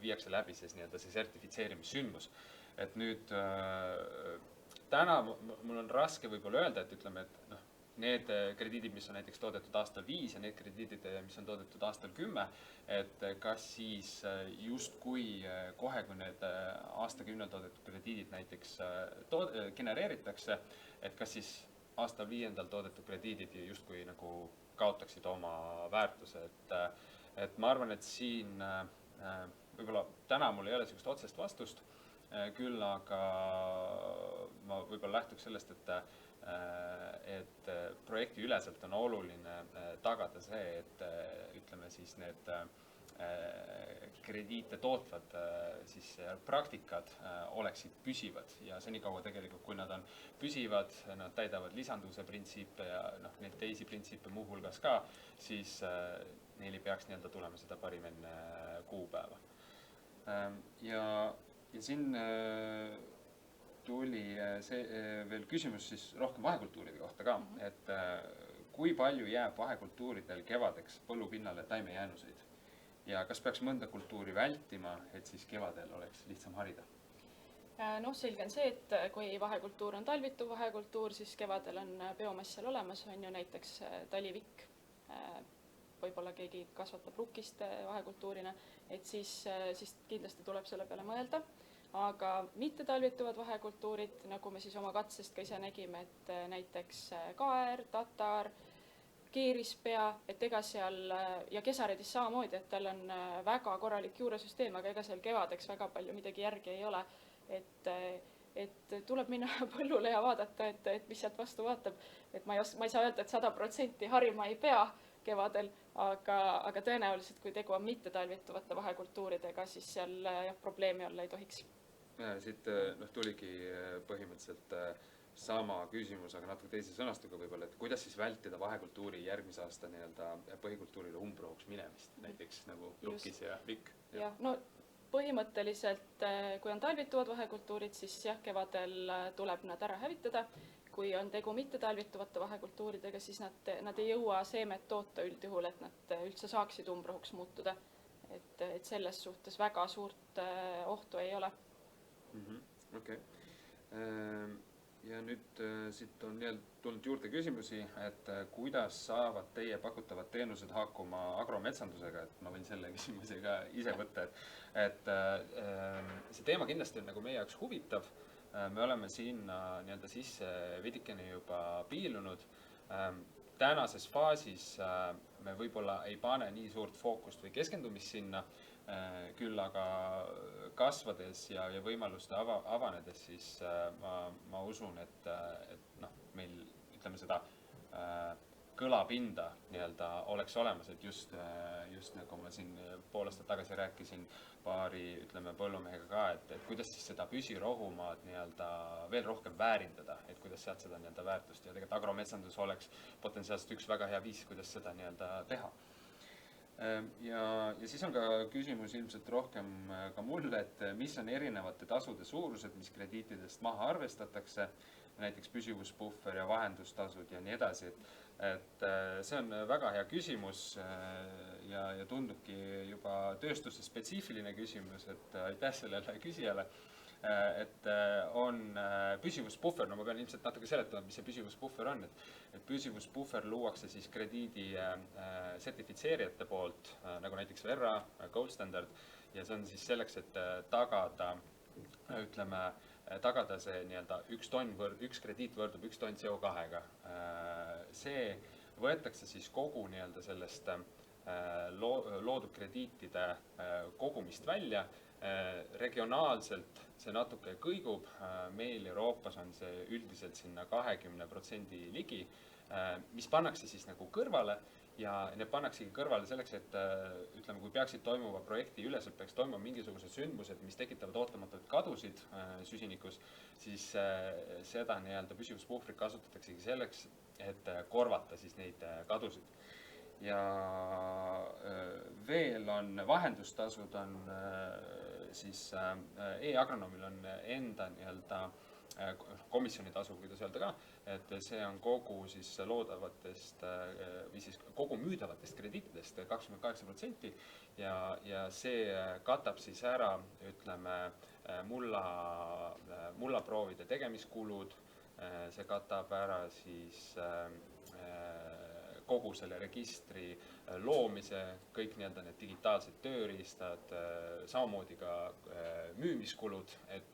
viiakse läbi siis nii-öelda see sertifitseerimissündmus. Et nüüd täna mul on raske võib-olla öelda, et ütleme, et need krediidid, mis on näiteks toodetud aastal 5 ja need krediidid, mis on toodetud aastal 10, et kas siis justkui kohe, kui need aastakümnel toodetud krediidid näiteks genereeritakse, et kas siis aastal 5 toodetud krediidid justkui nagu kaotaksid oma väärtuse, et ma arvan, et siin võib-olla täna mul ei ole sellist otsest vastust, küll aga ma võib-olla lähtuks sellest, et projekti üleselt on oluline tagada see, et ütleme siis need krediite tootvad siis praktikad oleksid püsivad ja senikaua tegelikult, kui nad on püsivad, nad täidavad lisanduvuse printsiipe ja neid teisi printsiipe muuhulgas ka, siis neil ei peaks nii-öelda tulema seda parim enne kuupäeva. Ja siin tuli veel küsimus siis rohkem vahekultuuride kohta ka, et kui palju jääb vahekultuuridel kevadeks põllupinnale taimejäänuseid ja kas peaks mõnda kultuuri vältima, et siis kevadel oleks lihtsam harida? Selge on see, et kui vahekultuur on talvitu vahekultuur, siis kevadel on biomass seal olemas, on ju näiteks talivikk, võib-olla keegi kasvatab rukkist vahekultuurina, et siis kindlasti tuleb selle peale mõelda. Aga mitte talvituvad vahekultuurid, nagu me siis oma katsest ka ise nägime, et näiteks kaer, tatar, keerispea, et ega seal ja kesaredis samamoodi, et tal on väga korralik juuresüsteem, aga ega seal kevadeks väga palju midagi järgi ei ole. Et tuleb minna põllule ja vaadata, et mis sealt vastu vaatab. Et ma ei saa öelda, et 100% harima ei pea kevadel, aga tõenäoliselt, kui tegu on mitte talvituvate vahekultuuridega, siis seal probleemi olla ei tohiks. Siit tuligi põhimõtteliselt sama küsimus, aga natuke teise sõnastuga võib-olla, et kuidas siis vältida vahekultuuri järgmise aasta põhikultuurile umbrohuks minemist, näiteks nagu rukkis ja vikk? Jah, põhimõtteliselt, kui on talvituvad vahekultuurid, siis jah, kevadel tuleb nad ära hävitada. Kui on tegu mitte talvituvate vahekultuuridega, siis nad ei jõua seemet toota üldjuhul, et nad üldse saaksid umbrohuks muutuda. Et selles suhtes väga suurt ohtu ei ole. Okei. Ja nüüd siit on tulnud juurde küsimusi, et kuidas saavad teie pakutavad teenused haakuma agrometsandusega, et ma võin selle küsimuse ka ise võtta, et see teema kindlasti on nagu meie jaoks huvitav. Me oleme sinna nii-öelda sisse vidikene juba piilunud. Tänases faasis me võib-olla ei pane nii suurt fookust või keskendumist sinna, küll aga kasvades ja võimaluste avanedes, siis ma usun, et meil ütleme seda kõlapinda nii-öelda oleks olemas, et just nagu ma siin pool aastat tagasi rääkisin paari põllumehega ka, et kuidas siis seda püsirohumaad nii-öelda veel rohkem väärindada, et kuidas sealt seda nii-öelda väärtust ja tegelikult agrometsandus oleks potentsiaalselt üks väga hea viis, kuidas seda nii-öelda teha. Ja siis on ka küsimus ilmselt rohkem ka mulle, et mis on erinevate tasude suurused, mis krediitidest maha arvestatakse, näiteks püsivuspuhver ja vahendustasud ja nii edasi, et see on väga hea küsimus ja tundubki juba tööstuse spetsiifiline küsimus, et aitäh sellele küsijale, et on püsivuspuhver, ma pean ilmselt natuke seletama, mis see püsivuspuhver on, et püsivuspuhver luuakse siis krediidi sertifitseerijate poolt, nagu näiteks Verra, Gold Standard, ja see on siis selleks, et tagada see nii-öelda üks krediit võrdub 1 tonn CO2-ga. See võetakse siis kogu nii-öelda sellest loodud krediitide kogumist välja. Regionaalselt see natuke kõigub, meil Euroopas on see üldiselt sinna 20% ligi, mis pannakse siis nagu kõrvale ja need pannaksegi kõrvale selleks, et kui peaksid toimuma projekti üleselt, peaks toimuma mingisugused sündmused, mis tekitavad ootamatuid kadusid süsinikus, siis seda nii-öelda püsivuspuhvrit kasutataksegi selleks, et korvata siis neid kadusid. Ja veel on vahendustasud, on siis e-agronoomil on enda nii-öelda komisjoni tasu, kuidas öelda ka, et see on kogu siis loodavatest või siis kogu müüdavatest krediitidest 28% ja see katab siis ära, mullaproovide tegemiskulud, see katab ära siis kogu selle registri loomise, kõik nii-öelda need digitaalsed tööriistad, samamoodi ka müümiskulud, et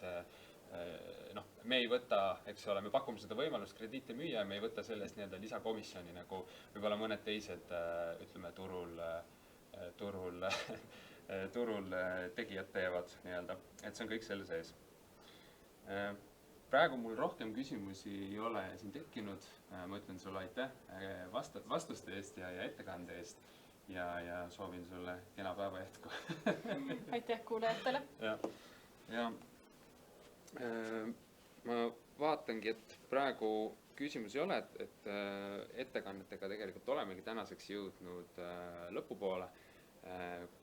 me ei võta, eks ole, me pakume seda võimalust krediite müüa ja me ei võta sellest nii-öelda lisakomisjoni nagu võib-olla mõned teised, ütleme, turul tegijad teevad nii-öelda, et see on kõik selle sees. Praegu mul rohkem küsimusi ei ole siin tekkinud, ma ütlen sulle aitäh vastuste eest ja ettekande eest ja soovin sulle kena päeva jätku. Aitäh kuulajatele! Ja ma vaatangi, et praegu küsimusi ei ole, et ettekannetega tegelikult olemegi tänaseks jõudnud lõpupoole.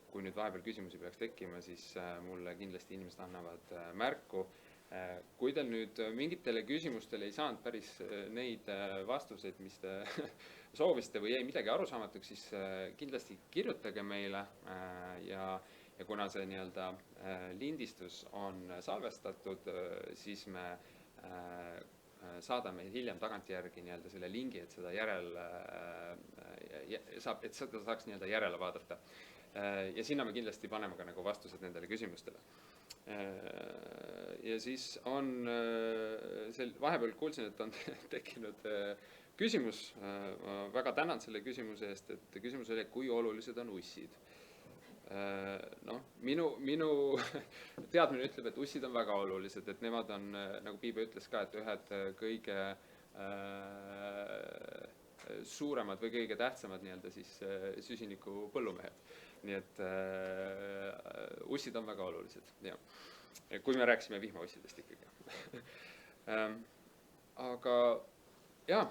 Kui nüüd vahepeal küsimusi peaks tekkima, siis mulle kindlasti inimesed annavad märku. Kui teil nüüd mingitele küsimustele ei saanud päris neid vastuseid, mis te soovisite või jäi midagi arusaamatuks, siis kindlasti kirjutage meile ja kuna see nii-öelda lindistus on salvestatud, siis me saadame hiljem tagantjärgi nii-öelda selle lingi, et seda saaks nii-öelda järele vaadata. Ja sinna me kindlasti paneme ka nagu vastused nendele küsimustele. Ja siis on, vahepeal kuulsin, et on tekkinud küsimus, ma väga tänan selle küsimuse eest, et küsimus oli, kui olulised on ussid. Minu teadmine ütleb, et ussid on väga olulised, et nemad on, nagu Piibe ütles ka, et ühed kõige suuremad või kõige tähtsamad nii-öelda siis süsiniku põllumehed. Nii et ussid on väga olulised, jah. Kui me rääkisime vihmaussidest ikkagi. Aga jah,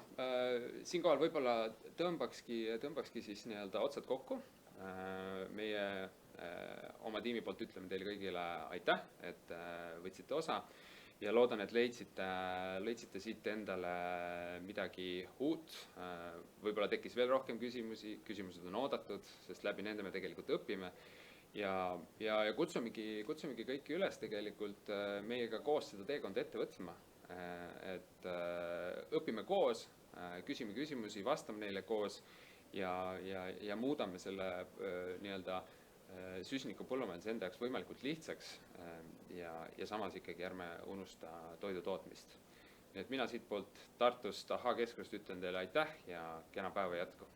siinkohal võib-olla tõmbakski siis nii-öelda otsad kokku. Meie oma tiimi poolt ütleme teile kõigile aitäh, et võtsite osa ja loodan, et leidsite siit endale midagi uut. Võib-olla tekkis veel rohkem küsimused on oodatud, sest läbi nende me tegelikult õpime ja kutsumegi kõiki üles tegelikult meiega koos seda teekonda ette võtma, et õpime koos, küsime küsimusi, vastame neile koos ja muudame selle nii-öelda süsiniku põllumajanduse enda jaoks võimalikult lihtsaks ja samas ikkagi ärme unusta toidu tootmist. Nii et mina siit poolt Tartust AHA keskusest ütlen teile aitäh ja kena päeva jätku!